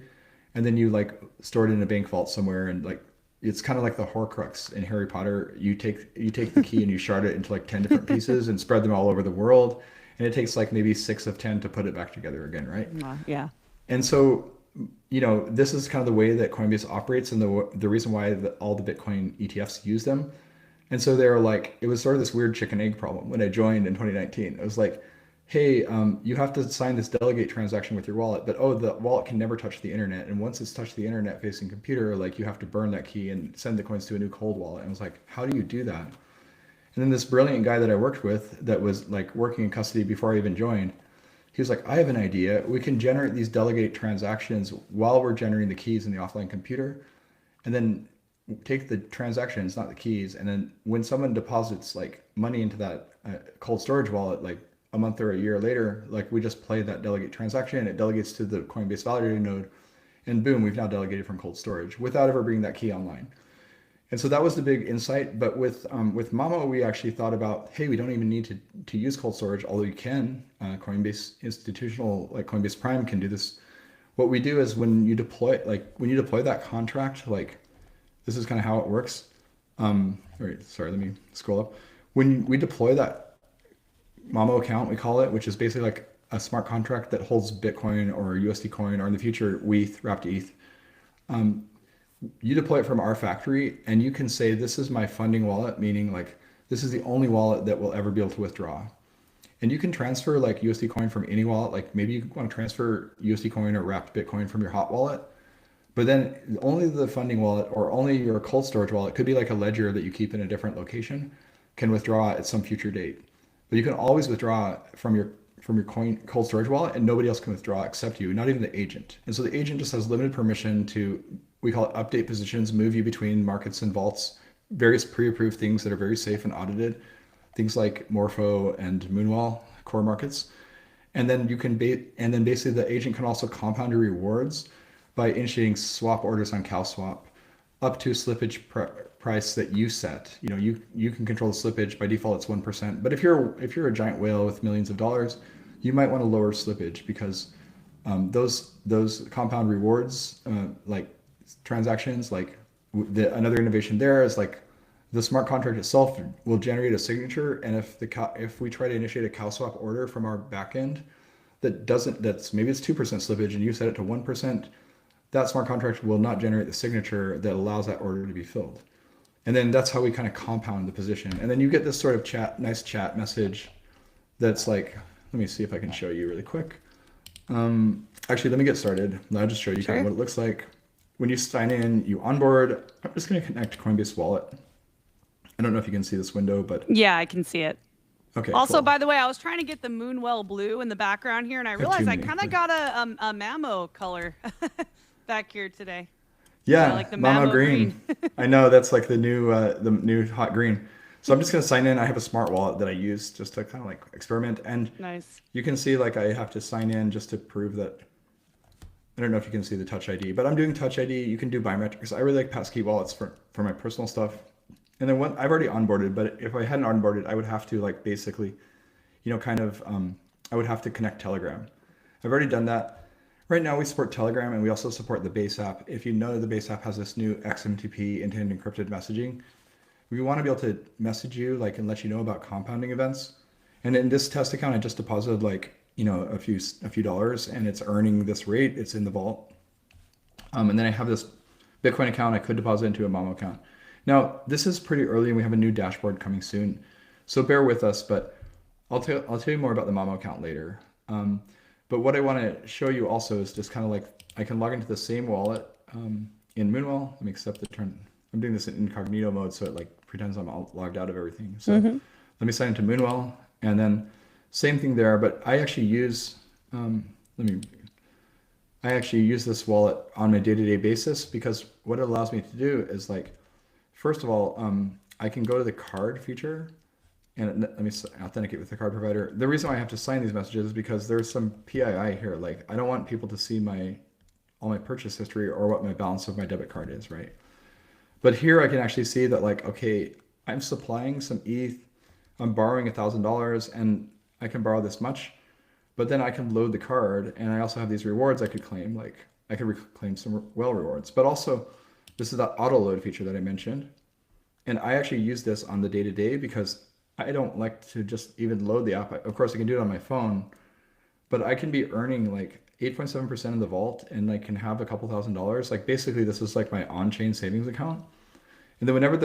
and then you like store it in a bank vault somewhere, and like it's kind of like the Horcrux in Harry Potter. You take the key and you shard it into like 10 different pieces and spread them all over the world, and it takes like maybe 6 of 10 to put it back together again, right? Yeah. And so, you know, this is kind of the way that Coinbase operates, and the reason why all the Bitcoin ETFs use them. And so they're like, it was sort of this weird chicken egg problem when I joined in 2019. It was like, hey, you have to sign this delegate transaction with your wallet, but the wallet can never touch the internet. And once it's touched the internet facing computer, like you have to burn that key and send the coins to a new cold wallet. And I was like, how do you do that? And then this brilliant guy that I worked with that was like working in custody before I even joined, he was like, I have an idea. We can generate these delegate transactions while we're generating the keys in the offline computer. And then take the transactions, not the keys. And then when someone deposits like money into that cold storage wallet, like a month or a year later, like we just play that delegate transaction, it delegates to the Coinbase validator node, and boom, we've now delegated from cold storage without ever bringing that key online. And so that was the big insight. But with Mamo, we actually thought about, hey, we don't even need to use cold storage, although you can. Coinbase institutional, like Coinbase Prime, can do this. What we do is when you deploy that contract, like this is kind of how it works. Sorry, let me scroll up. When we deploy that Mamo account, we call it, which is basically like a smart contract that holds Bitcoin or USD coin, or in the future, ETH, wrapped ETH. You deploy it from our factory, and you can say, this is my funding wallet, meaning like this is the only wallet that will ever be able to withdraw. And you can transfer like USD coin from any wallet. Like maybe you want to transfer USD coin or wrapped Bitcoin from your hot wallet, but then only the funding wallet or only your cold storage wallet, could be like a ledger that you keep in a different location, can withdraw at some future date. But you can always withdraw from your cold storage wallet, and nobody else can withdraw except you, not even the agent. And so the agent just has limited permission to, we call it update positions, move you between markets and vaults, various pre-approved things that are very safe and audited, things like Morpho and Moonwell core markets. And then you can basically the agent can also compound your rewards by initiating swap orders on CalSwap up to slippage price that you set. You know, you can control the slippage. By default, it's 1%. But if you're a giant whale with millions of dollars, you might want to lower slippage, because those compound rewards, like transactions, like another innovation there is like the smart contract itself will generate a signature. And if we try to initiate a CalSwap order from our backend that's maybe it's 2% slippage and you set it to 1%, that smart contract will not generate the signature that allows that order to be filled. And then that's how we kind of compound the position. And then you get this sort of nice chat message that's like, let me see if I can show you really quick. Actually, let me get started. I'll just show you kind of what it looks like. When you sign in, you onboard. I'm just going to connect Coinbase Wallet. I don't know if you can see this window, but yeah, I can see it. Okay. Also, cool. by the way, I was trying to get the Moonwell blue in the background here, and I realized I kind of got a Mamo color back here today. Yeah, like the Mamo Mamo green. I know that's like the new hot green. So I'm just going to sign in. I have a smart wallet that I use just to kind of like experiment. And nice. You can see like I have to sign in just to prove that. I don't know if you can see the Touch ID, but I'm doing Touch ID. You can do biometrics. I really like passkey wallets for my personal stuff. And then I've already onboarded, but if I hadn't onboarded, I would have to like basically, I would have to connect Telegram. I've already done that. Right now we support Telegram, and we also support the Base app. If you know, the Base app has this new XMTP, end-to-end encrypted messaging. We want to be able to message you and let you know about compounding events. And in this test account, I just deposited a few dollars, and it's earning this rate. It's in the vault. And then I have this Bitcoin account I could deposit into a Mamo account. Now, this is pretty early, and we have a new dashboard coming soon, so bear with us. But I'll tell you more about the Mamo account later. But what I want to show you also is just kind of like I can log into the same wallet in Moonwell. Let me accept the turn. I'm doing this in incognito mode, so it like pretends I'm all logged out of everything. So let me sign into Moonwell, and then same thing there. But I actually use this wallet on my day-to-day basis, because what it allows me to do is like, first of all, I can go to the card feature and let me authenticate with the card provider. The reason why I have to sign these messages is because there's some PII here. Like, I don't want people to see all my purchase history or what my balance of my debit card is, right? But here I can actually see that, like, okay, I'm supplying some ETH, I'm borrowing $1,000, and I can borrow this much, but then I can load the card, and I also have these rewards I could claim. Like, I could claim some well rewards, but also this is that auto load feature that I mentioned. And I actually use this on the day-to-day because I don't like to just even load the app. Of course, I can do it on my phone, but I can be earning like 8.7% in the vault, and I can have a couple $1,000s. Like, basically, this is like my on-chain savings account. And then whenever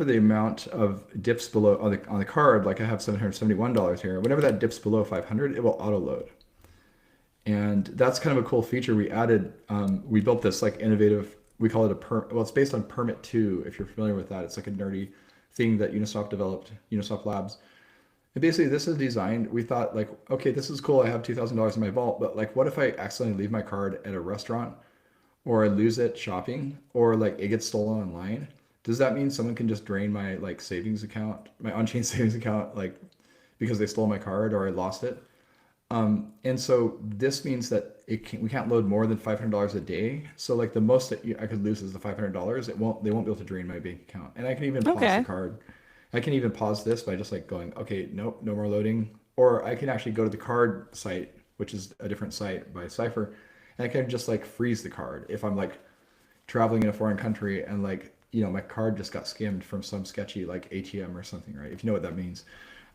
the amount of dips below on the card, like I have $771 here, whenever that dips below 500, it will auto load. And that's kind of a cool feature we added. We built this like innovative, we call it it's based on Permit 2, if you're familiar with that. It's like a nerdy thing that Uniswap developed, Uniswap Labs. And basically this is designed, we thought like, okay, this is cool, I have $2,000 in my vault, but like, what if I accidentally leave my card at a restaurant or I lose it shopping, or like it gets stolen online, does that mean someone can just drain my like savings account, my on-chain savings account, like because they stole my card or I lost it? And so this means that we can't load more than $500 a day. So like the most that I could lose is the $500. They won't be able to drain my bank account. And I can even pause the Okay. card. I can even pause this by just like going, okay, nope, no more loading. Or I can actually go to the card site, which is a different site by Cypher, and I can just like freeze the card if I'm like traveling in a foreign country and like, my card just got skimmed from some sketchy like ATM or something, right? If you know what that means.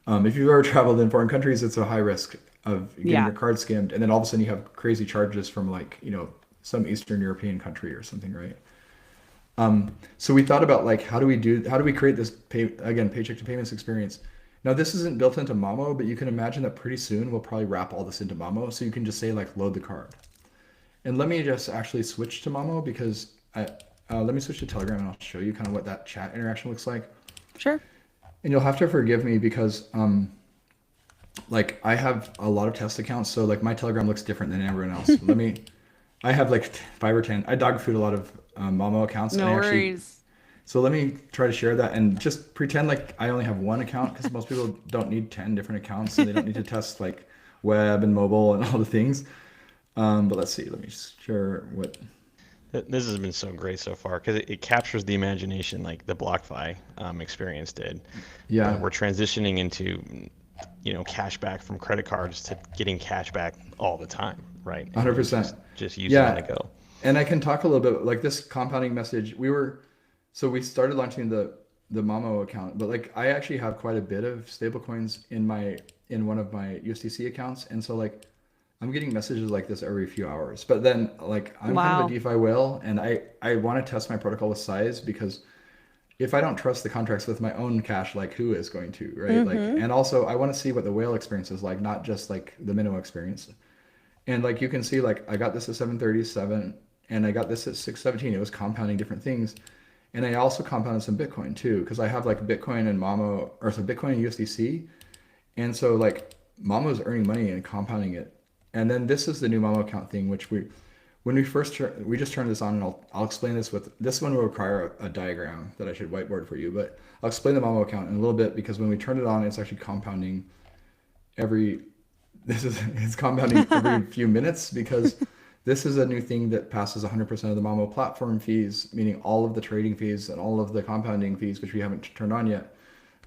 If you've ever traveled in foreign countries, it's a high risk of getting Yeah. your card skimmed, and then all of a sudden you have crazy charges from like, some Eastern European country or something, right? So we thought about like how do we create this paycheck to payments experience? Now this isn't built into Mamo, but you can imagine that pretty soon we'll probably wrap all this into Mamo, so you can just say like load the card. And let me just actually switch to Mamo because let me switch to Telegram and I'll show you kind of what that chat interaction looks like. Sure. And you'll have to forgive me because like I have a lot of test accounts, so like my Telegram looks different than everyone else. I have like 5 or 10. I dog food a lot of Mamo accounts. No and worries. So let me try to share that and just pretend like I only have one account because most people don't need 10 different accounts and they don't need to test like web and mobile and all the things. But let's see. Let me share what. This has been so great so far because it captures the imagination like the BlockFi experience did. Yeah. We're transitioning into, cash back from credit cards to getting cash back all the time, right? 100%. Just use it on the go. And I can talk a little bit like this compounding message. So we started launching the Mamo account, but like I actually have quite a bit of stablecoins in one of my USDC accounts, and so like I'm getting messages like this every few hours. But then like I'm kind of a DeFi whale, and I want to test my protocol with size because if I don't trust the contracts with my own cash, like who is going to, right? Like, and also I want to see what the whale experience is like, not just like the minnow experience. And like you can see, like I got this at 737 and I got this at 617. It was compounding different things. And I also compounded some Bitcoin too, because I have like Bitcoin and Mamo, or so Bitcoin and USDC. And so like Mamo is earning money and compounding it. And then this is the new Mamo account thing, which we just turned this on, and I'll explain this with, this one will require a diagram that I should whiteboard for you, but I'll explain the Mamo account in a little bit because when we turned it on, it's actually compounding it's compounding every few minutes because this is a new thing that passes 100% of the Mamo platform fees, meaning all of the trading fees and all of the compounding fees, which we haven't turned on yet,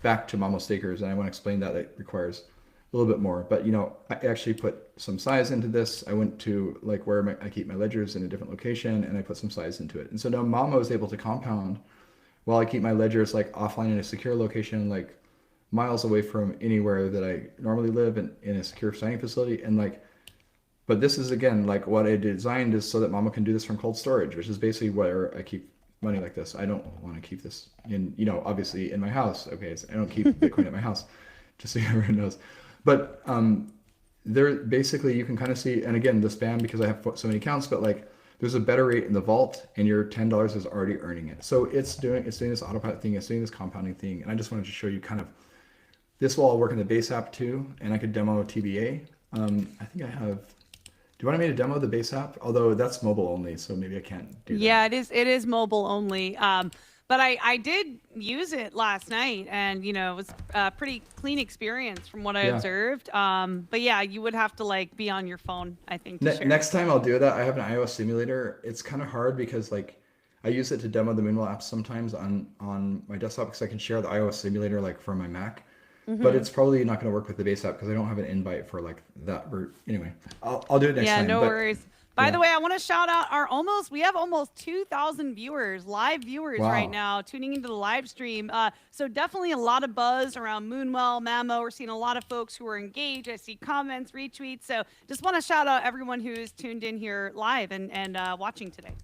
back to Mamo stakers. And I want to explain that it requires a little bit more. But, I actually put some size into this. I went to like where I keep my ledgers in a different location, and I put some size into it. And so now Mamo is able to compound while I keep my ledgers like offline in a secure location, like miles away from anywhere that I normally live in a secure signing facility. And like, but this is again, like what I designed is so that Mama can do this from cold storage, which is basically where I keep money like this. I don't want to keep this in, obviously in my house. Okay. So I don't keep Bitcoin at my house, just so everyone knows. But there basically you can kind of see, and again, the spam because I have so many accounts, but like there's a better rate in the vault and your $10 is already earning it. So it's doing this autopilot thing, it's doing this compounding thing. And I just wanted to show you kind of, this will all work in the base app too, and I could demo TBA. I think I have. Do you want me to demo the base app? Although that's mobile only, so maybe I can't do that. Yeah, it is mobile only. But I did use it last night, and it was a pretty clean experience from what I observed. But yeah, you would have to like be on your phone, I think. To share. Next time I'll do that. I have an iOS simulator. It's kind of hard because like I use it to demo the Moonwell app sometimes on my desktop because I can share the iOS simulator like from my Mac. But it's probably not going to work with the base app because I don't have an invite for like that route. Anyway, I'll do it next time. Yeah, no worries. By the way, I want to shout out we have almost 2,000 live viewers right now tuning into the live stream. So definitely a lot of buzz around Moonwell Mamo. We're seeing a lot of folks who are engaged. I see comments, retweets. So just want to shout out everyone who's tuned in here live and watching today.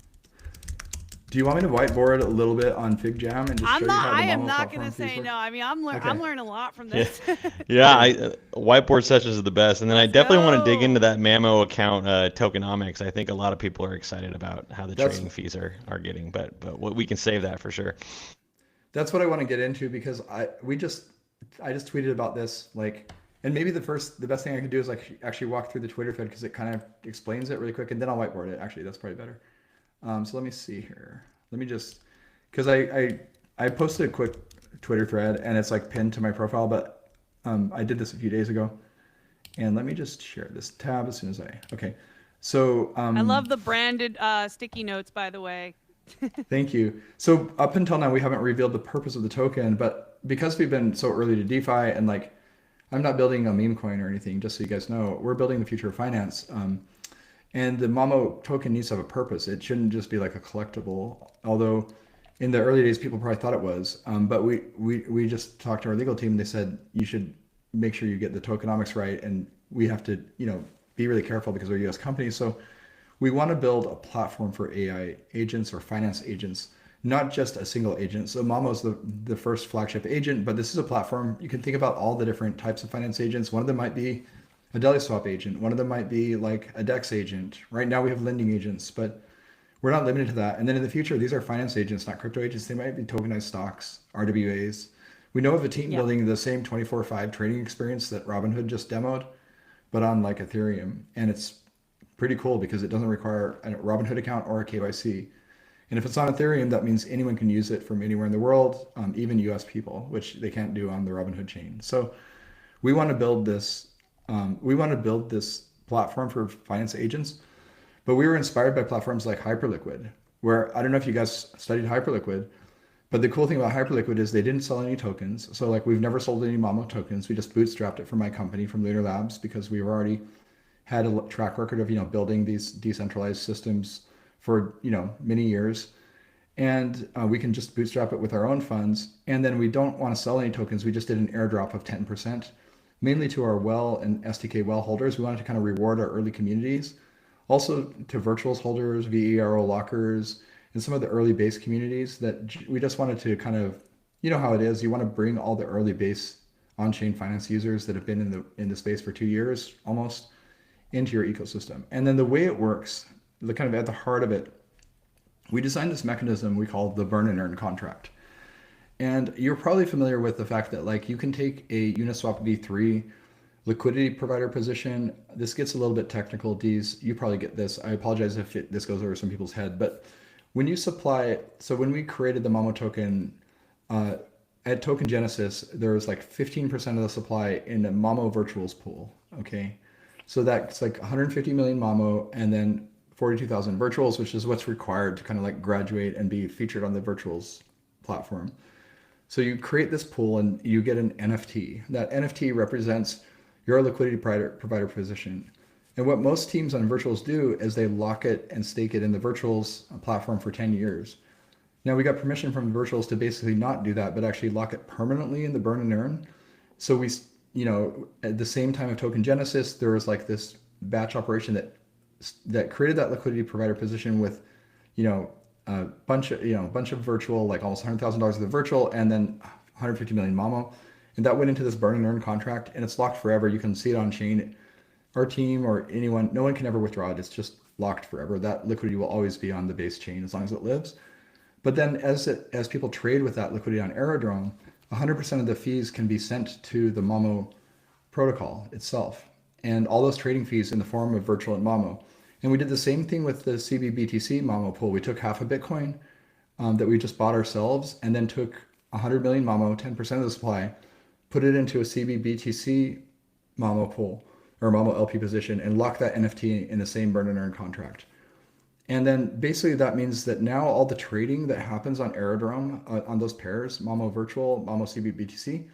Do you want me to whiteboard a little bit on FigJam and just show you how the I am Mamo not platform going to fees say work? no. I mean, I'm learning a lot from this. Whiteboard sessions are the best. And then I definitely want to dig into that Mamo account tokenomics. I think a lot of people are excited about how the trading fees are getting, but we can save that for sure. That's what I want to get into because I just tweeted about this, like, and maybe the best thing I could do is like actually walk through the Twitter thread because it kind of explains it really quick, and then I'll whiteboard it. Actually, that's probably better. So let me see here. Let me just, because I posted a quick Twitter thread and it's like pinned to my profile, but I did this a few days ago. And let me just share this tab as soon as okay. So I love the branded sticky notes, by the way. Thank you. So up until now, we haven't revealed the purpose of the token, but because we've been so early to DeFi and like, I'm not building a meme coin or anything, just so you guys know, we're building the future of finance. And the Mamo token needs to have a purpose. It shouldn't just be like a collectible, although in the early days, people probably thought it was. But we just talked to our legal team. They said, you should make sure you get the tokenomics right. And we have to, be really careful because we're a US company. So we want to build a platform for AI agents or finance agents, not just a single agent. So Mamo is the first flagship agent, but this is a platform. You can think about all the different types of finance agents. One of them might be a DeliSwap agent. One of them might be like a DEX agent. Right now we have lending agents, but we're not limited to that. And then in the future, these are finance agents, not crypto agents. They might be tokenized stocks, RWAs. We know of a team building the same 24/5 trading experience that Robinhood just demoed, but on like Ethereum. And it's pretty cool because it doesn't require a Robinhood account or a KYC. And if it's on Ethereum, that means anyone can use it from anywhere in the world, even US people, which they can't do on the Robinhood chain. So we want to build this. We want to build this platform for finance agents, but we were inspired by platforms like Hyperliquid, where I don't know if you guys studied Hyperliquid, but the cool thing about Hyperliquid is they didn't sell any tokens. So like we've never sold any Mamo tokens. We just bootstrapped it from my company, from Lunar Labs, because we already had a track record of building these decentralized systems for many years, and we can just bootstrap it with our own funds. And then we don't want to sell any tokens. We just did an airdrop of 10%, mainly to our well and STK well holders. We wanted to kind of reward our early communities, also to virtuals holders, VERO lockers, and some of the early base communities that we just wanted to kind of, how it is. You want to bring all the early base on-chain finance users that have been in the space for 2 years almost into your ecosystem. And then the way it works, the kind of at the heart of it, we designed this mechanism we call the burn and earn contract. And you're probably familiar with the fact that like you can take a Uniswap v3 liquidity provider position. This gets a little bit technical, Deez. You probably get this. I apologize if this goes over some people's head, but when you supply, so when we created the Mamo token, at Token Genesis, there was like 15% of the supply in the Mamo virtuals pool, okay? So that's like 150 million Mamo and then 42,000 virtuals, which is what's required to kind of like graduate and be featured on the virtuals platform. So you create this pool and you get an NFT. That NFT represents your liquidity provider position. And what most teams on virtuals do is they lock it and stake it in the virtuals platform for 10 years. Now we got permission from virtuals to basically not do that, but actually lock it permanently in the burn and earn. So we, at the same time of Token Genesis, there was like this batch operation that created that liquidity provider position with, a bunch of virtual, like almost $100,000 of the virtual, and then 150 million Mamo. And that went into this burn and earn contract, and it's locked forever. You can see it on chain. Our team or anyone, no one can ever withdraw it. It's just locked forever. That liquidity will always be on the base chain as long as it lives. But then as people trade with that liquidity on Aerodrome, 100% of the fees can be sent to the Mamo protocol itself. And all those trading fees in the form of virtual and Mamo. And we did the same thing with the CBBTC Mamo pool. We took half a Bitcoin that we just bought ourselves and then took 100 million Mamo, 10% of the supply, put it into a CBBTC Mamo pool or Mamo LP position and lock that NFT in the same burn and earn contract. And then basically that means that now all the trading that happens on Aerodrome on those pairs, Mamo Virtual, Mamo CBBTC,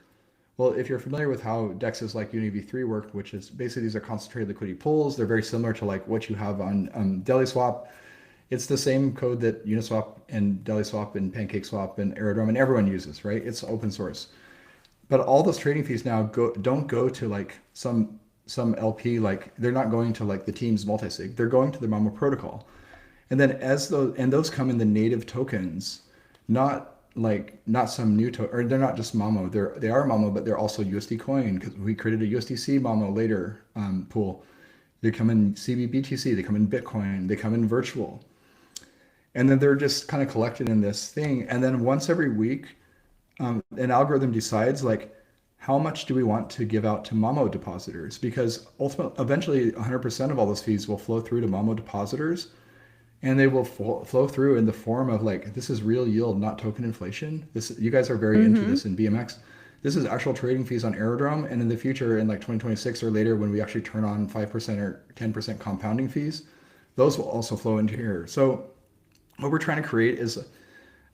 well, if you're familiar with how DEXs like UniV3 work, which is basically these are concentrated liquidity pools, they're very similar to like what you have on DeliSwap. It's the same code that Uniswap and DeliSwap and PancakeSwap and Aerodrome and everyone uses, right? It's open source. But all those trading fees now don't go to like some LP, like they're not going to like the team's multisig, they're going to the Mamo protocol. And then those come in the native tokens, not some new token, or they're not just Mamo. They are Mamo, but they're also USD coin because we created a USDC Mamo later pool. They come in CBBTC, they come in Bitcoin, they come in virtual. And then they're just kind of collected in this thing. And then once every week, an algorithm decides like, how much do we want to give out to Mamo depositors? Because eventually 100% of all those fees will flow through to Mamo depositors. and they will flow through in the form of like, this is real yield, not token inflation. This, you guys are very into this in BMX. This is actual trading fees on Aerodrome. And in the future, in like 2026 or later, when we actually turn on 5% or 10% compounding fees, those will also flow into here. So what we're trying to create is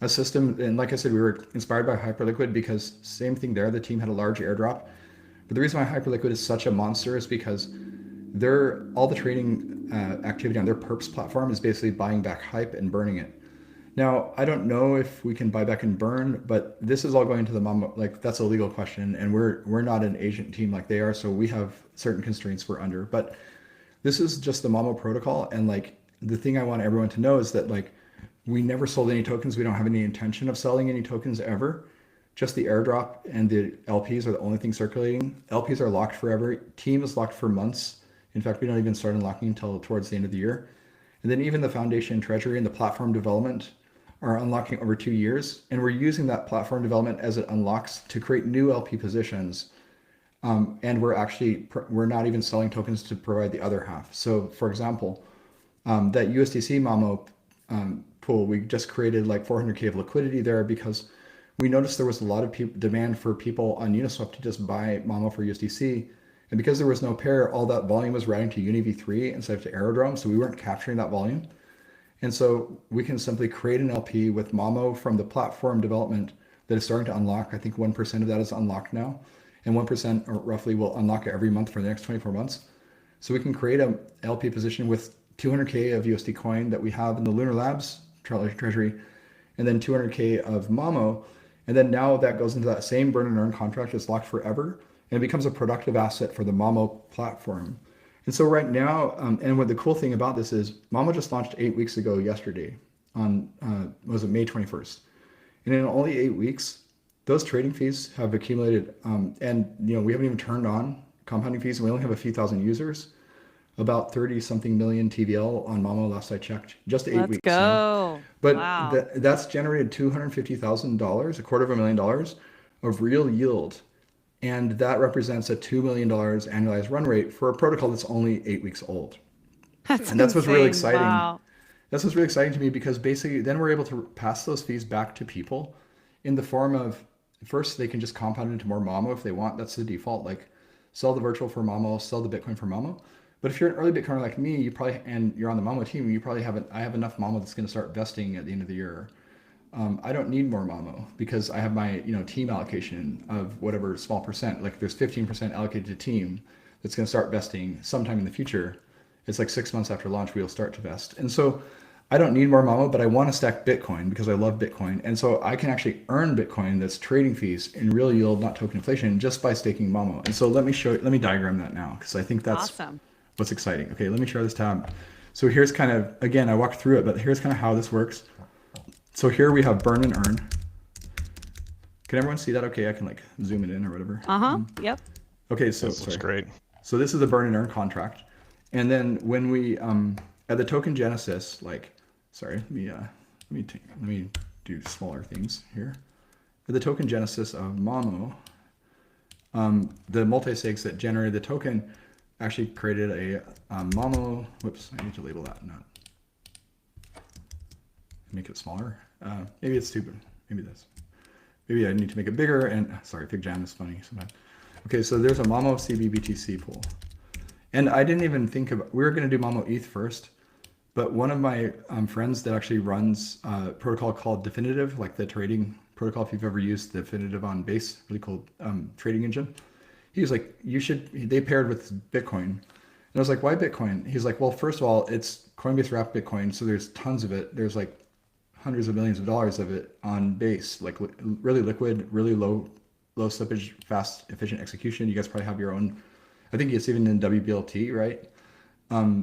a system. And like I said, we were inspired by Hyperliquid because same thing there, the team had a large airdrop. But the reason why Hyperliquid is such a monster is because all the trading activity on their perps platform is basically buying back hype and burning it. Now, I don't know if we can buy back and burn, but this is all going to the Mamo. Like, that's a legal question, and we're not an agent team like they are, so we have certain constraints we're under. But this is just the Mamo protocol, and like the thing I want everyone to know is that like we never sold any tokens. We don't have any intention of selling any tokens ever. Just the airdrop and the LPs are the only thing circulating. LPs are locked forever. Team is locked for months. In fact, we don't even start unlocking until towards the end of the year. And then even the foundation treasury and the platform development are unlocking over 2 years. And we're using that platform development as it unlocks to create new LP positions. And we're not even selling tokens to provide the other half. So for example, that USDC Mamo pool, we just created like 400K of liquidity there because we noticed there was a lot of demand for people on Uniswap to just buy Mamo for USDC. And because there was no pair, all that volume was routing to UniV3 instead of to Aerodrome, so we weren't capturing that volume. And so we can simply create an LP with Mamo from the platform development that is starting to unlock. I think 1% of that is unlocked now, and 1% or roughly will unlock every month for the next 24 months. So we can create an LP position with 200K of USD coin that we have in the Lunar Labs treasury, and then 200K of Mamo. And then now that goes into that same burn and earn contract that's locked forever, and it becomes a productive asset for the Mamo platform. And so right now, and what the cool thing about this is, Mamo just launched 8 weeks ago yesterday on, was it May 21st? And in only 8 weeks, those trading fees have accumulated, and we haven't even turned on compounding fees, and we only have a few thousand users, about 30 something million TVL on Mamo last I checked, just 8 weeks. Let's go. But wow. That's generated $250,000, $250,000 of real yield. And that represents a $2 million annualized run rate for a protocol that's only 8 weeks old. And that's what's really exciting. Wow. That's what's really exciting to me, because basically then we're able to pass those fees back to people in the form of, first, they can just compound into more Mamo if they want. That's the default, like sell the virtual for Mamo, sell the Bitcoin for Mamo. But if you're an early Bitcoiner like me, and you're on the Mamo team, you probably I have enough Mamo that's going to start vesting at the end of the year. I don't need more Mamo because I have my team allocation of whatever small percent. Like there's 15% allocated to team that's going to start vesting sometime in the future. It's like 6 months after launch we'll start to vest. And so I don't need more Mamo, but I want to stack Bitcoin because I love Bitcoin. And so I can actually earn Bitcoin that's trading fees in real yield, not token inflation, just by staking Mamo. And so let me diagram that now, because I think that's awesome. What's exciting. Okay, let me share this tab. So here's kind of, again, I walked through it, but here's kind of how this works. So here we have burn and earn. Can everyone see that? Okay, I can like zoom it in or whatever. Yep. Okay, so this looks great. So this is the burn and earn contract. And then when we at the token genesis, like, sorry, let me do smaller things here. At the token genesis of Mamo, the multi-sigs that generated the token actually created a Mamo. Whoops, I need to label that, not make it smaller. Maybe it's stupid. Maybe this. Maybe I need to make it bigger. And sorry, FigJam is funny sometimes. Okay, so there's a Mamo CBBTC pool. And I didn't even think about, we were going to do Mamo ETH first, but one of my friends that actually runs a protocol called Definitive, like the trading protocol, if you've ever used Definitive on Base, really cool trading engine. He was like, they paired with Bitcoin. And I was like, why Bitcoin? He's like, well, first of all, it's Coinbase wrapped Bitcoin. So there's tons of it. There's like hundreds of millions of dollars of it on Base, like really liquid, really low slippage, fast, efficient execution. You guys probably have your own, I think it's even in WBLT, right?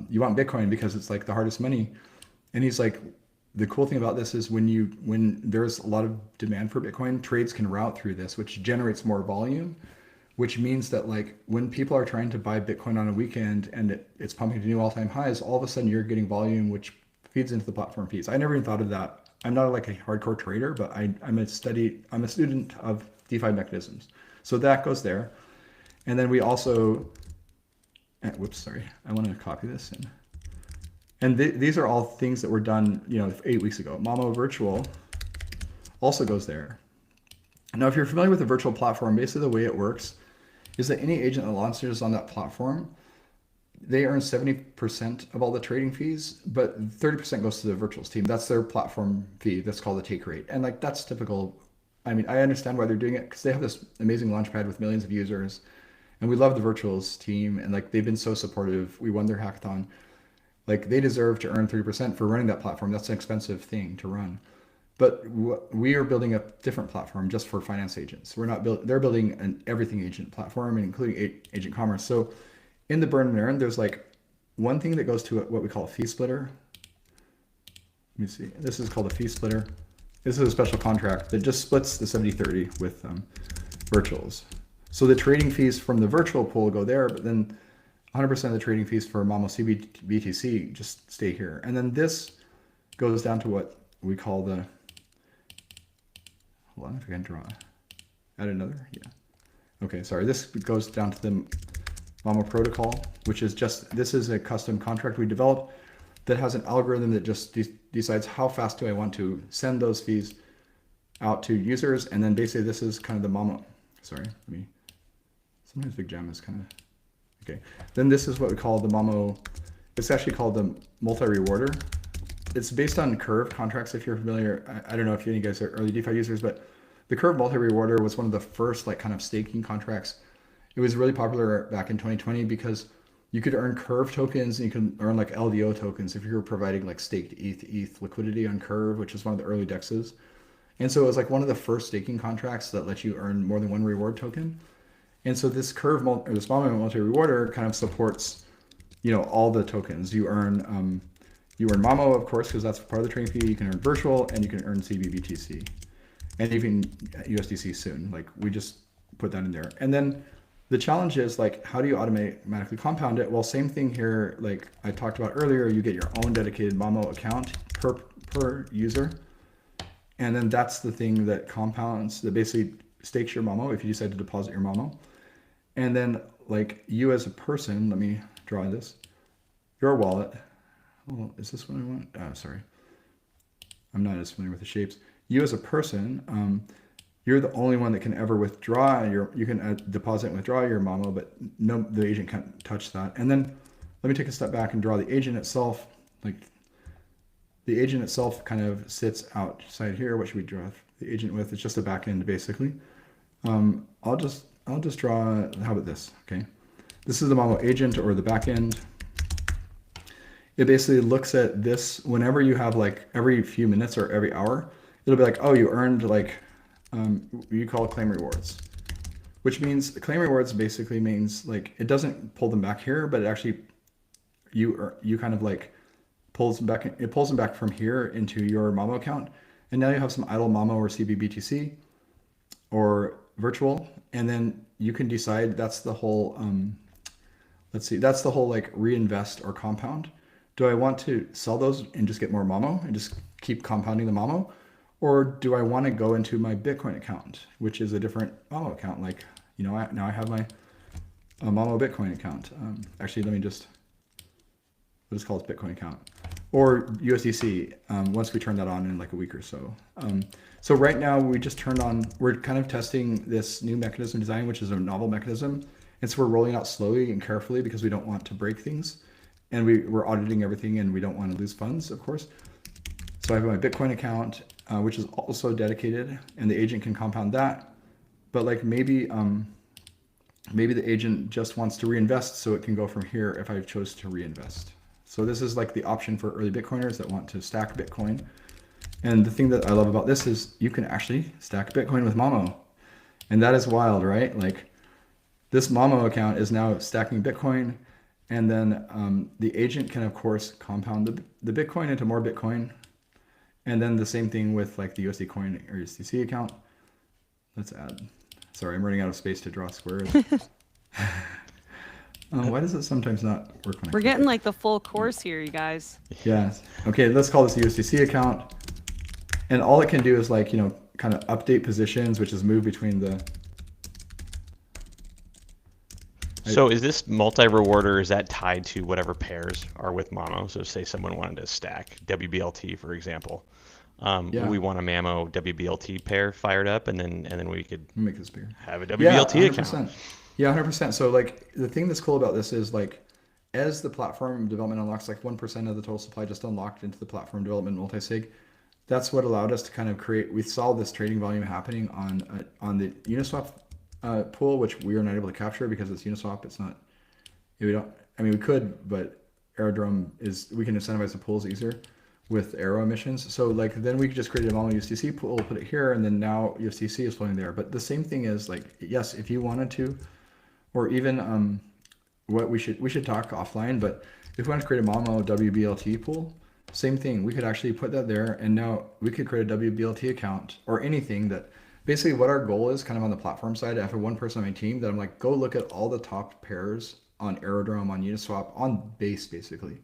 You want Bitcoin because it's like the hardest money. And he's like, the cool thing about this is when there's a lot of demand for Bitcoin, trades can route through this, which generates more volume, which means that like when people are trying to buy Bitcoin on a weekend and it's pumping to new all-time highs, all of a sudden you're getting volume, which feeds into the platform fees. I never even thought of that. I'm not like a hardcore trader, but I'm a student of DeFi mechanisms. So that goes there. And then we also, whoops, sorry. I want to copy this. And these are all things that were done, 8 weeks ago. Mamo Virtual also goes there. Now, if you're familiar with the virtual platform, basically the way it works is that any agent that launches on that platform, they earn 70% of all the trading fees, but 30% goes to the virtuals team. That's their platform fee. That's called the take rate. And like, that's typical. I mean, I understand why they're doing it because they have this amazing launchpad with millions of users. And we love the virtuals team. And like, they've been so supportive. We won their hackathon. Like, they deserve to earn 30% for running that platform. That's an expensive thing to run. But we are building a different platform just for finance agents. They're building an everything agent platform, including agent commerce. So in the burn and earn, there's like one thing that goes to what we call a fee splitter. Let me see. This is called a fee splitter. This is a special contract that just splits the 70-30 with virtuals. So the trading fees from the virtual pool go there, but then 100% of the trading fees for Mamo BTC just stay here. And then this goes down to what we call the, hold on, if I can draw, add another, yeah. Okay, sorry, this goes down to the Mamo protocol, which is this is a custom contract we developed that has an algorithm that just decides how fast do I want to send those fees out to users. And then basically this is kind of the Mamo, sometimes Big Jam is kind of, okay. Then this is what we call the Mamo, it's actually called the multi-rewarder. It's based on Curve contracts, if you're familiar. I don't know if any of you guys are early DeFi users, but the Curve multi-rewarder was one of the first like kind of staking contracts. It was really popular back in 2020 because you could earn Curve tokens and you could earn like LDO tokens if you were providing like staked ETH liquidity on Curve, which is one of the early DEXs. And so it was like one of the first staking contracts that let you earn more than one reward token. And so this Curve or this Mamo multi-rewarder kind of supports, all the tokens. You earn Mamo, of course, because that's part of the trading fee. You can earn virtual and you can earn CBBTC and even USDC soon. Like, we just put that in there. And then the challenge is like, how do you automatically compound it? Well, same thing here. Like I talked about earlier, you get your own dedicated Mamo account per user. And then that's the thing that compounds, that basically stakes your Mamo if you decide to deposit your Mamo. And then like you as a person, let me draw this, your wallet. Oh, is this what I want? Oh, sorry. I'm not as familiar with the shapes. You as a person, you're the only one that can ever withdraw you can deposit and withdraw your Mamo, but no, the agent can't touch that. And then let me take a step back and draw the agent itself. Like the agent itself kind of sits outside here. What should we draw the agent with? It's just a back end basically. I'll just draw, how about this? Okay. This is the Mamo agent or the back end. It basically looks at this whenever you have like every few minutes or every hour, it'll be like, oh, you earned like, you call it claim rewards, which means claim rewards basically means like, it doesn't pull them back here, but it actually, you kind of like pulls them back from here into your Mamo account. And now you have some idle Mamo or CBBTC or virtual. And then you can decide that's the whole, that's the whole like reinvest or compound. Do I want to sell those and just get more Mamo and just keep compounding the Mamo? Or do I want to go into my Bitcoin account, which is a different Mamo account? Like, now I have my Mamo Bitcoin account. Actually, we'll just call it Bitcoin account. Or USDC, once we turn that on in like a week or so. So right now we just turned on, we're kind of testing this new mechanism design, which is a novel mechanism. And so we're rolling out slowly and carefully because we don't want to break things. And we're auditing everything and we don't want to lose funds, of course. So I have my Bitcoin account, which is also dedicated, and the agent can compound that. But like maybe the agent just wants to reinvest, so it can go from here if I chose to reinvest. So this is like the option for early Bitcoiners that want to stack Bitcoin. And the thing that I love about this is you can actually stack Bitcoin with Mamo. And that is wild, right? Like this Mamo account is now stacking Bitcoin. And then the agent can, of course, compound the Bitcoin into more Bitcoin. And then the same thing with like the USD coin or USDC account. Let's add, sorry, I'm running out of space to draw squares. Why does it sometimes not work? We're getting like the full course here, you guys. Yes. Okay, let's call this the USDC account. And all it can do is like, kind of update positions, which is move between the, So is this multi-rewarder, is that tied to whatever pairs are with Mamo? So say someone wanted to stack WBLT, for example. Yeah, We want a Mamo WBLT pair fired up, and then we could make this bigger. have a Yeah, WBLT account. 100%. Yeah, 100%. So like the thing that's cool about this is like as the platform development unlocks, like 1% of the total supply just unlocked into the platform development multi-sig. That's what allowed us to kind of create. We saw this trading volume happening on the Uniswap pool, which we are not able to capture because it's Uniswap. It's not. We don't. I mean, we could, but Aerodrome is. We can incentivize the pools easier with Aero emissions. So like then we could just create a Mamo USDC pool, put it here, and then now USDC is flowing there. But the same thing is like yes, if you wanted to, or even what we should talk offline. But if we want to create a Mamo WBLT pool. Same thing, we could actually put that there, and now we could create a WBLT account or anything that basically what our goal is kind of on the platform side. I have one person on my team that I'm like, go look at all the top pairs on Aerodrome, on Uniswap, on Base basically.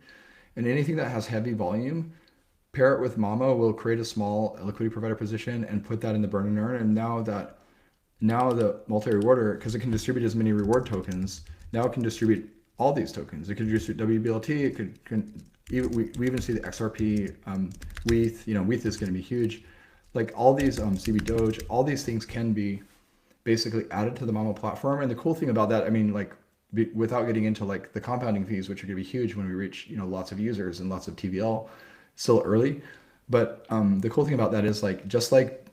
And anything that has heavy volume, pair it with Mamo, we'll create a small liquidity provider position and put that in the burn and earn. And now the multi-rewarder, because it can distribute as many reward tokens, now it can distribute all these tokens. It can distribute WBLT, it can we even see the XRP, WETH, WETH is going to be huge. Like all these CB Doge, all these things can be basically added to the Mamo platform. And the cool thing about that, I mean, like without getting into like the compounding fees, which are going to be huge when we reach, lots of users and lots of TVL, still early. But the cool thing about that is like, just like,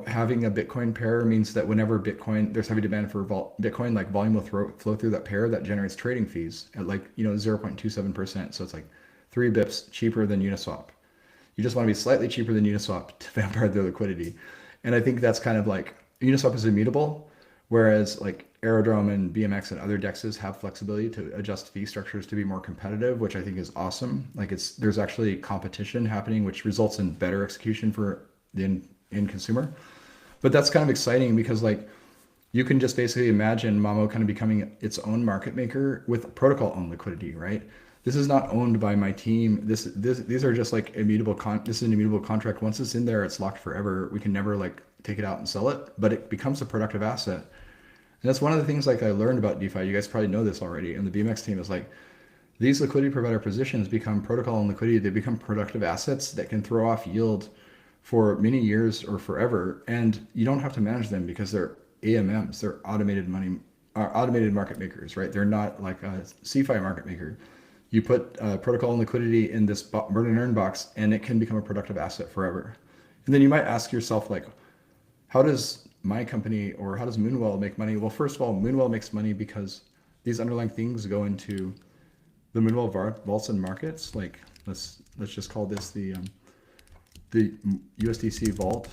having a Bitcoin pair means that whenever there's heavy demand for Bitcoin, like volume will flow through that pair that generates trading fees at like, 0.27%. So it's like 3 bips cheaper than Uniswap. You just want to be slightly cheaper than Uniswap to vampire their liquidity. And I think that's kind of like Uniswap is immutable, whereas like Aerodrome and BMX and other DEXs have flexibility to adjust fee structures to be more competitive, which I think is awesome. Like there's actually competition happening, which results in better execution for the end consumer. But that's kind of exciting because like you can just basically imagine Mamo kind of becoming its own market maker with protocol owned liquidity, right? This is not owned by my team. These are just like immutable. This is an immutable contract. Once it's in there, it's locked forever. We can never like take it out and sell it, but it becomes a productive asset. And that's one of the things like I learned about DeFi. You guys probably know this already. And the BMX team is like, these liquidity provider positions become protocol and liquidity. They become productive assets that can throw off yield for many years or forever. And you don't have to manage them because they're AMMs. They're automated market makers, right? They're not like a CeFi market maker. You put protocol and liquidity in this burn and earn box, and it can become a productive asset forever. And then you might ask yourself, like, how does my company or how does Moonwell make money? Well, first of all, Moonwell makes money because these underlying things go into the Moonwell vaults and markets. Like, let's just call this the USDC vault,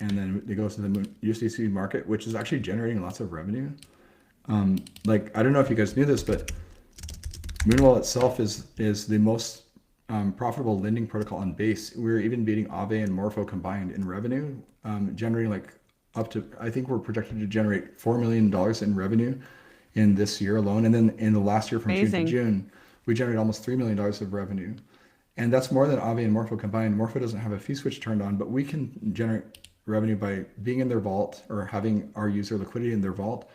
and then it goes to the USDC market, which is actually generating lots of revenue. Like, I don't know if you guys knew this, but Moonwell itself is the most profitable lending protocol on Base. We're even beating Aave and Morpho combined in revenue, generating like up to, I think we're projected to generate $4 million in revenue in this year alone. And then in the last year from Amazing. June to June, we generated almost $3 million of revenue. And that's more than Aave and Morpho combined. Morpho doesn't have a fee switch turned on, but we can generate revenue by being in their vault or having our user liquidity in their vault.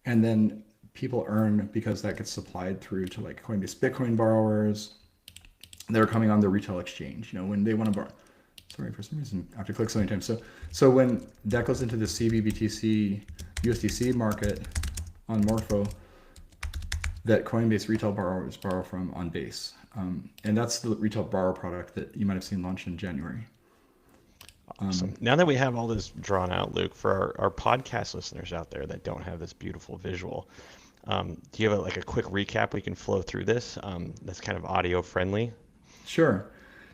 And then people earn because that gets supplied through to like Coinbase Bitcoin borrowers that are coming on the retail exchange. When they want to borrow. Sorry, for some reason I have to click so many times. So when that goes into the CBBTC USDC market on Morpho, that Coinbase retail borrowers borrow from on Base. And that's the retail borrower product that you might have seen launch in January. Awesome. Now that we have all this drawn out, Luke, for our podcast listeners out there that don't have this beautiful visual, do you have a quick recap we can flow through this that's kind of audio friendly? Sure.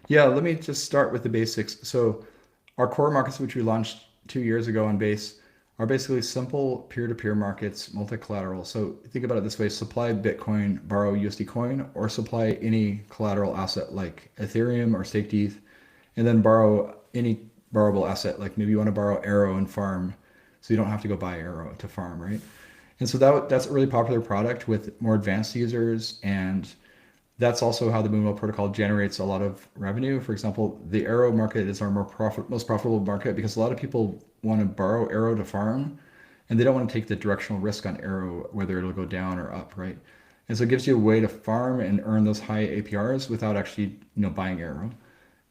Yeah, let me just start with the basics. So our core markets, which we launched 2 years ago on Base, are basically simple peer-to-peer markets, multi-collateral. So think about it this way: supply Bitcoin, borrow USD coin, or supply any collateral asset like Ethereum or staked ETH, and then borrow any borrowable asset. Like maybe you want to borrow Arrow and farm, so you don't have to go buy Arrow to farm, right? And so that's a really popular product with more advanced users, and that's also how the Moonwell protocol generates a lot of revenue. For example, the Arrow market is our most profitable market because a lot of people want to borrow Arrow to farm, and they don't want to take the directional risk on Arrow, whether it'll go down or up, right? And so it gives you a way to farm and earn those high APRs without actually, buying Arrow.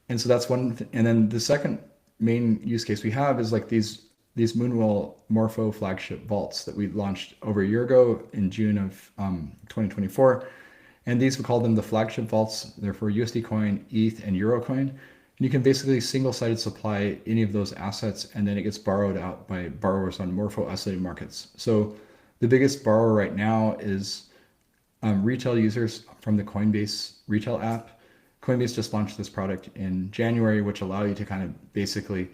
And so that's one. And then the second main use case we have is like these Moonwell Morpho flagship vaults that we launched over a year ago in June of 2024. And these, we call them the flagship vaults. They're for USD Coin, ETH, and Euro Coin. And you can basically single-sided supply any of those assets, and then it gets borrowed out by borrowers on Morpho isolated markets. So the biggest borrower right now is retail users from the Coinbase retail app. Coinbase just launched this product in January, which allow you to kind of basically,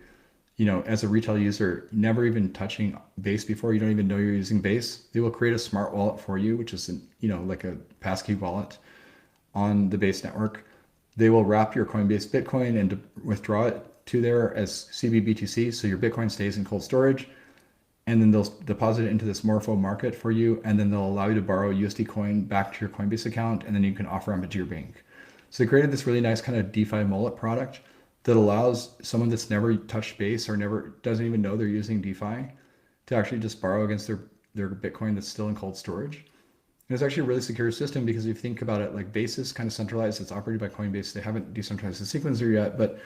as a retail user, never even touching Base before, you don't even know you're using Base. They will create a smart wallet for you, which is, like a passkey wallet on the Base network. They will wrap your Coinbase Bitcoin and withdraw it to there as CBBTC. So your Bitcoin stays in cold storage. And then they'll deposit it into this Morpho market for you. And then they'll allow you to borrow USD Coin back to your Coinbase account. And then you can offer them to your bank. So they created this really nice kind of DeFi mullet product that allows someone that's never touched Base or never doesn't even know they're using DeFi to actually just borrow against their Bitcoin that's still in cold storage. And it's actually a really secure system because if you think about it, like Base is kind of centralized. It's operated by Coinbase. They haven't decentralized the sequencer yet, but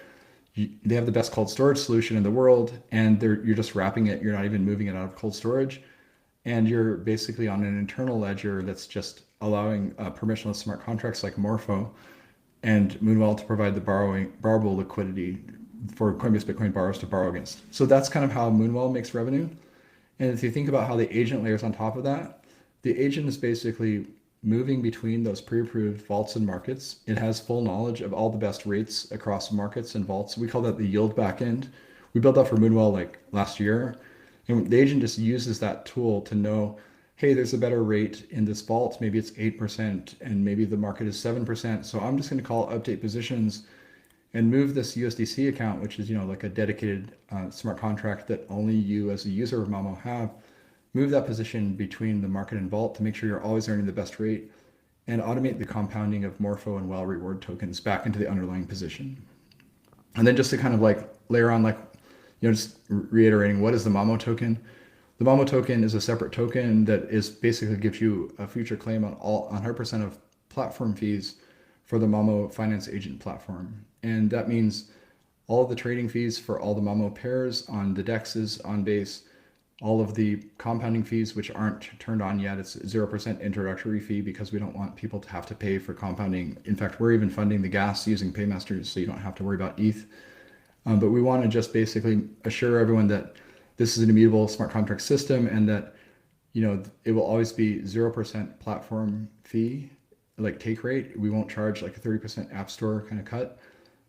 they have the best cold storage solution in the world, and you're just wrapping it. You're not even moving it out of cold storage, and you're basically on an internal ledger that's just allowing permissionless smart contracts like Morpho and Moonwell to provide the borrowable liquidity for Coinbase Bitcoin borrowers to borrow against. So that's kind of how Moonwell makes revenue. And if you think about how the agent layers on top of that, the agent is basically moving between those pre-approved vaults and markets. It has full knowledge of all the best rates across markets and vaults. We call that the yield backend. We built that for Moonwell like last year. And the agent just uses that tool to know, hey, there's a better rate in this vault. Maybe it's 8% and maybe the market is 7%. So I'm just going to call update positions and move this USDC account, which is, like a dedicated smart contract that only you as a user of Mamo have. Move that position between the market and vault to make sure you're always earning the best rate, and automate the compounding of Morpho and Well reward tokens back into the underlying position. And then just to kind of like layer on, like, just reiterating, what is the Mamo token? The Mamo token is a separate token that is basically gives you a future claim on 100% of platform fees for the Mamo finance agent platform. And that means all of the trading fees for all the Mamo pairs on the DEXs on Base, all of the compounding fees, which aren't turned on yet. It's 0% introductory fee because we don't want people to have to pay for compounding. In fact, we're even funding the gas using Paymasters, so you don't have to worry about ETH. But we want to just basically assure everyone that this is an immutable smart contract system, and that, it will always be 0% platform fee, like take rate. We won't charge like a 30% app store kind of cut,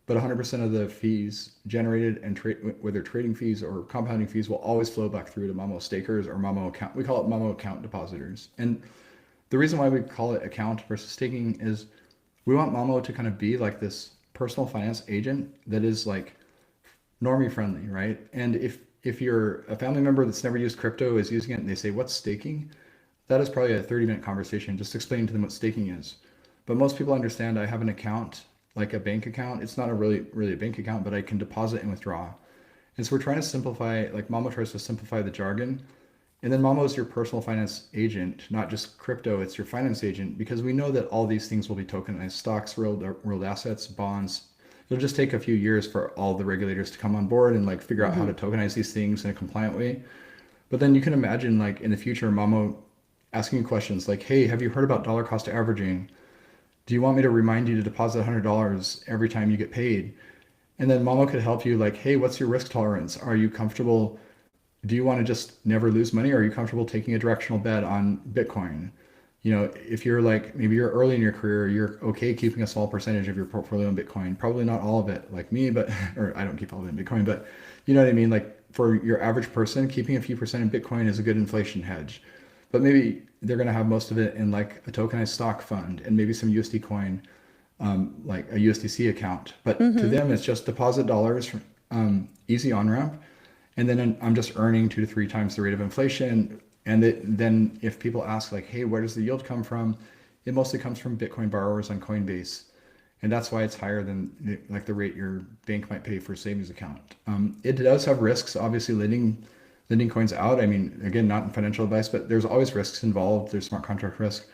but 100% of the fees generated and whether trading fees or compounding fees will always flow back through to Mamo stakers or Mamo account. We call it Mamo account depositors. And the reason why we call it account versus staking is we want Mamo to kind of be like this personal finance agent that is like normie friendly, right? And if you're a family member that's never used crypto is using it and they say, what's staking? That is probably a 30-minute conversation, just explaining to them what staking is. But most people understand I have an account, like a bank account. It's not really a bank account, but I can deposit and withdraw. And so we're trying to simplify, like Mamo tries to simplify the jargon. And then Mamo is your personal finance agent, not just crypto, it's your finance agent, because we know that all these things will be tokenized: stocks, real assets, bonds. It'll just take a few years for all the regulators to come on board and like figure out how to tokenize these things in a compliant way. But then you can imagine like in the future, Mamo asking you questions like, hey, have you heard about dollar cost averaging? Do you want me to remind you to deposit $100 every time you get paid? And then Mamo could help you like, hey, what's your risk tolerance? Are you comfortable? Do you want to just never lose money? Or are you comfortable taking a directional bet on Bitcoin? If you're like, maybe you're early in your career, you're okay keeping a small percentage of your portfolio in Bitcoin, probably not all of it like me, or I don't keep all of it in Bitcoin, but you know what I mean? Like for your average person, keeping a few percent in Bitcoin is a good inflation hedge. But maybe they're going to have most of it in like a tokenized stock fund and maybe some USD coin, like a USDC account. But to them, it's just deposit dollars, easy on ramp. And then I'm just earning 2 to 3 times the rate of inflation. And then if people ask like, hey, where does the yield come from? It mostly comes from Bitcoin borrowers on Coinbase. And that's why it's higher than like the rate your bank might pay for a savings account. It does have risks. Obviously, lending lending coins out. I mean, again, not in financial advice, but there's always risks involved. There's smart contract risk.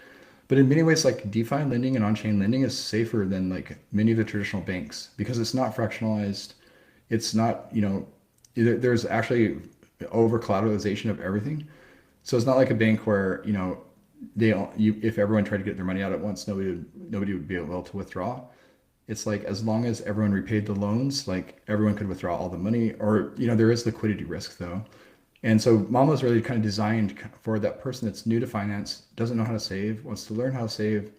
But in many ways, like DeFi lending and on-chain lending is safer than like many of the traditional banks because it's not fractionalized. It's not, there's actually over collateralization of everything. So it's not like a bank where, if everyone tried to get their money out at once, nobody would be able to withdraw. It's like as long as everyone repaid the loans, like everyone could withdraw all the money, or there is liquidity risk though. And so Mamo is really kind of designed for that person that's new to finance, doesn't know how to save, wants to learn how to save,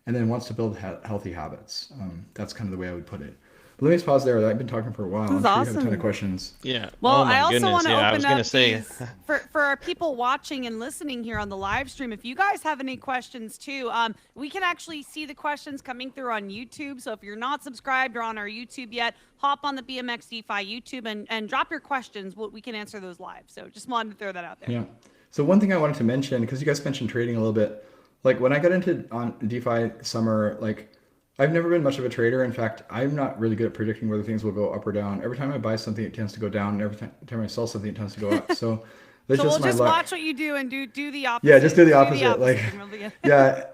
and then wants to build healthy habits. That's kind of the way I would put it. But let me just pause there. I've been talking for a while. I'm sure you have a ton of questions. Yeah. Well, oh my I also goodness. want to Yeah, I open was up gonna say. these for our people watching and listening here on the live stream. If you guys have any questions too, we can actually see the questions coming through on YouTube. So if you're not subscribed or on our YouTube yet, hop on the BMX DeFi YouTube and drop your questions. We can answer those live. So just wanted to throw that out there. Yeah. So one thing I wanted to mention, because you guys mentioned trading a little bit, like when I got into on DeFi summer, like I've never been much of a trader. In fact, I'm not really good at predicting whether things will go up or down. Every time I buy something, it tends to go down, and every time I sell something, it tends to go up. So that's So just we'll my just luck. watch what you do and do the opposite. Yeah, just do the opposite. Like, We'll be good. yeah.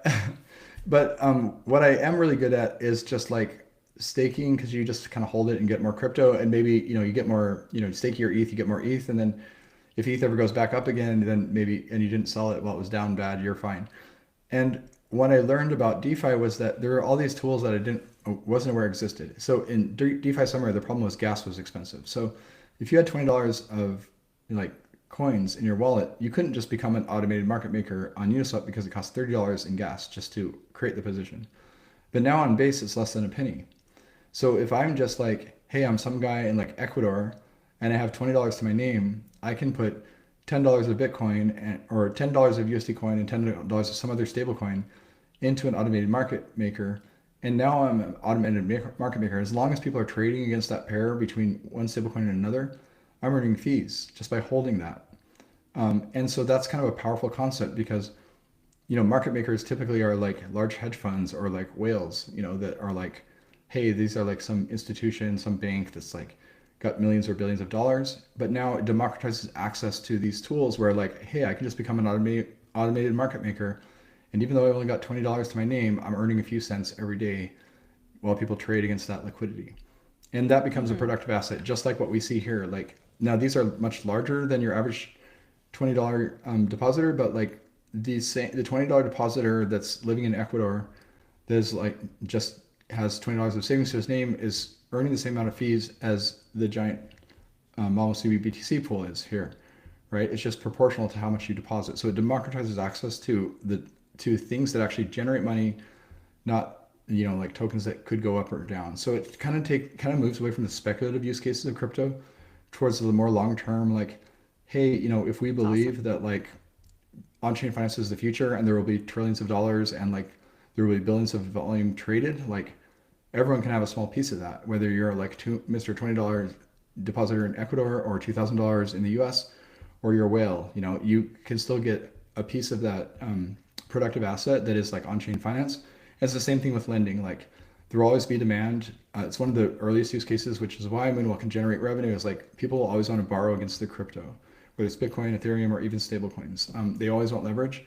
But what I am really good at is just like staking, because you just kind of hold it and get more crypto, and maybe you get more, stake your ETH, you get more ETH, and then if ETH ever goes back up again, then maybe, and you didn't sell it while it was down bad, you're fine. And what I learned about DeFi was that there are all these tools that I wasn't aware existed. So in DeFi summer, the problem was gas was expensive. So if you had $20 of like coins in your wallet, you couldn't just become an automated market maker on Uniswap because it costs $30 in gas just to create the position. But now on Base, it's less than a penny. So if I'm just like, hey, I'm some guy in like Ecuador and I have $20 to my name, I can put $10 of Bitcoin or $10 of USD coin and $10 of some other stable coin into an automated market maker. And now I'm an automated market maker. As long as people are trading against that pair between one stablecoin and another, I'm earning fees just by holding that. And so that's kind of a powerful concept because, market makers typically are like large hedge funds or like whales, that are like, hey, these are like some institution, some bank that's like got millions or billions of dollars. But now it democratizes access to these tools where like, hey, I can just become an automated market maker. And even though I've only got $20 to my name, I'm earning a few cents every day while people trade against that liquidity. And that becomes a productive asset, just like what we see here. Like now these are much larger than your average $20 depositor, but like the $20 depositor that's living in Ecuador, that's like just has $20 of savings to his name, is earning the same amount of fees as the giant Mamo CBBTC pool is here, right? It's just proportional to how much you deposit. So it democratizes access to things that actually generate money, not like tokens that could go up or down. So it kind of moves away from the speculative use cases of crypto towards the more long-term, like, hey, if we believe that like on-chain finance is the future and there will be trillions of dollars and like there will be billions of volume traded, like everyone can have a small piece of that, whether you're like Mr. $20 depositor in Ecuador or $2,000 in the US, or you're a whale, you can still get a piece of that productive asset that is like on-chain finance. It's the same thing with lending. Like there will always be demand. It's one of the earliest use cases, which is why Moonwell can generate revenue, is like people will always want to borrow against the crypto, whether it's Bitcoin, Ethereum, or even stable coins. They always want leverage.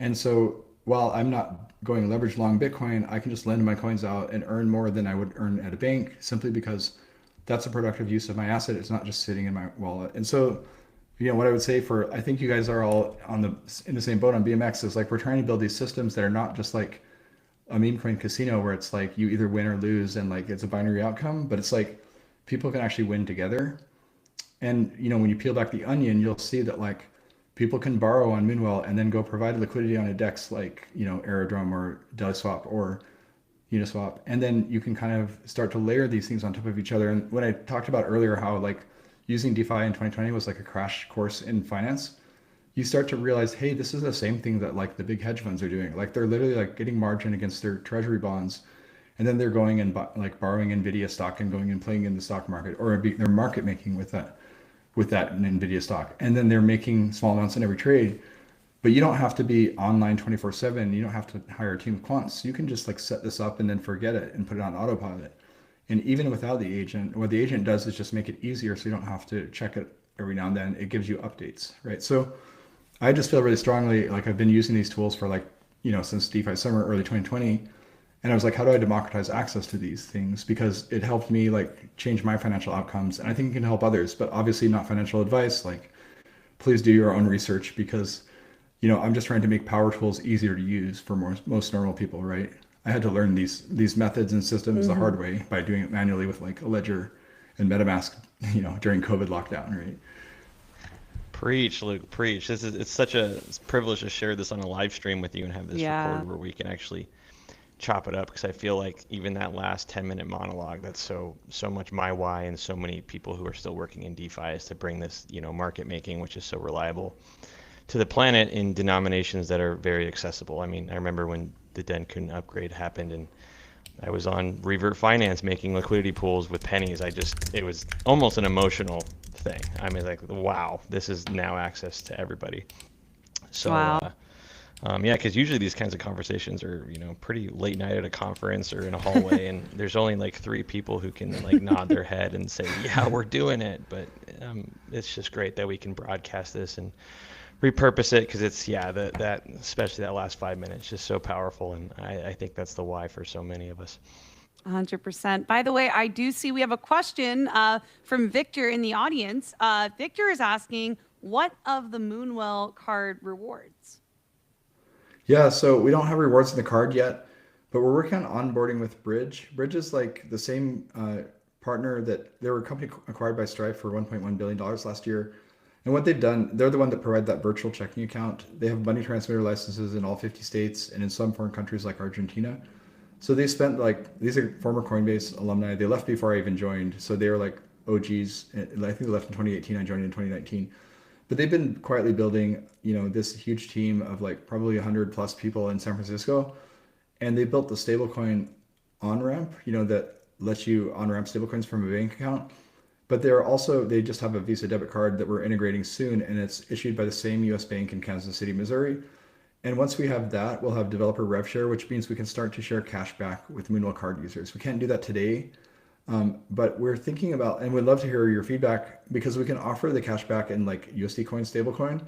And so while I'm not going leverage long Bitcoin, I can just lend my coins out and earn more than I would earn at a bank, simply because that's a productive use of my asset. It's not just sitting in my wallet. And so what I would say I think you guys are all in the same boat on BMX, is like we're trying to build these systems that are not just like a meme coin casino where it's like you either win or lose and like it's a binary outcome, but it's like people can actually win together. And when you peel back the onion, you'll see that like people can borrow on Moonwell and then go provide liquidity on a DEX like Aerodrome or DeFi or Uniswap, and then you can kind of start to layer these things on top of each other. And when I talked about earlier how like using DeFi in 2020 was like a crash course in finance, you start to realize, hey, this is the same thing that like the big hedge funds are doing. Like they're literally like getting margin against their treasury bonds, and then they're going and like borrowing NVIDIA stock and going and playing in the stock market, or they're market making with that NVIDIA stock, and then they're making small amounts in every trade. But you don't have to be online 24/7. You don't have to hire a team of quants. You can just like set this up and then forget it and put it on autopilot. And even without the agent, what the agent does is just make it easier, so you don't have to check it every now and then it gives you updates, right? So I just feel really strongly like I've been using these tools for like, since DeFi summer, early 2020. And I was like, how do I democratize access to these things? Because it helped me like change my financial outcomes. And I think it can help others, but obviously not financial advice. Like, please do your own research because, I'm just trying to make power tools easier to use for most normal people, right? I had to learn these methods and systems the hard way by doing it manually with like a Ledger and MetaMask, during COVID lockdown, right? Preach, Luke, preach. It's such a privilege to share this on a live stream with you and have this recorded where we can actually chop it up, because I feel like even that last 10-minute monologue, that's so much my why and so many people who are still working in DeFi is to bring this, market making, which is so reliable, to the planet in denominations that are very accessible. I mean, I remember when the Dencun upgrade happened and I was on Revert Finance making liquidity pools with pennies. It was almost an emotional thing. I mean, like, wow, this is now access to everybody. So, wow. Yeah, because usually these kinds of conversations are, pretty late night at a conference or in a hallway, and there's only like 3 people who can like nod their head and say, yeah, we're doing it. But it's just great that we can broadcast this and repurpose it, because it's, that especially that last 5 minutes, just so powerful. And I think that's the why for so many of us. 100%. By the way, I do see we have a question from Victor in the audience. Victor is asking, what of the Moonwell card rewards? Yeah, so we don't have rewards in the card yet, but we're working on onboarding with Bridge. Bridge is like the same partner that they were a company acquired by Stripe for $1.1 billion last year. And what they've done, they're the one that provide that virtual checking account. They have money transmitter licenses in all 50 states and in some foreign countries like Argentina. So they spent these are former Coinbase alumni. They left before I even joined. So they were like OGs. I think they left in 2018. I joined in 2019. But they've been quietly building, this huge team of like probably 100 plus people in San Francisco. And they built the stablecoin on-ramp, that lets you on-ramp stablecoins from a bank account. But they just have a Visa debit card that we're integrating soon. And it's issued by the same US bank in Kansas City, Missouri. And once we have that, we'll have developer rev share, which means we can start to share cash back with Moonwell card users. We can't do that today. But we're thinking about, and we'd love to hear your feedback, because we can offer the cash back in like USD coin stablecoin,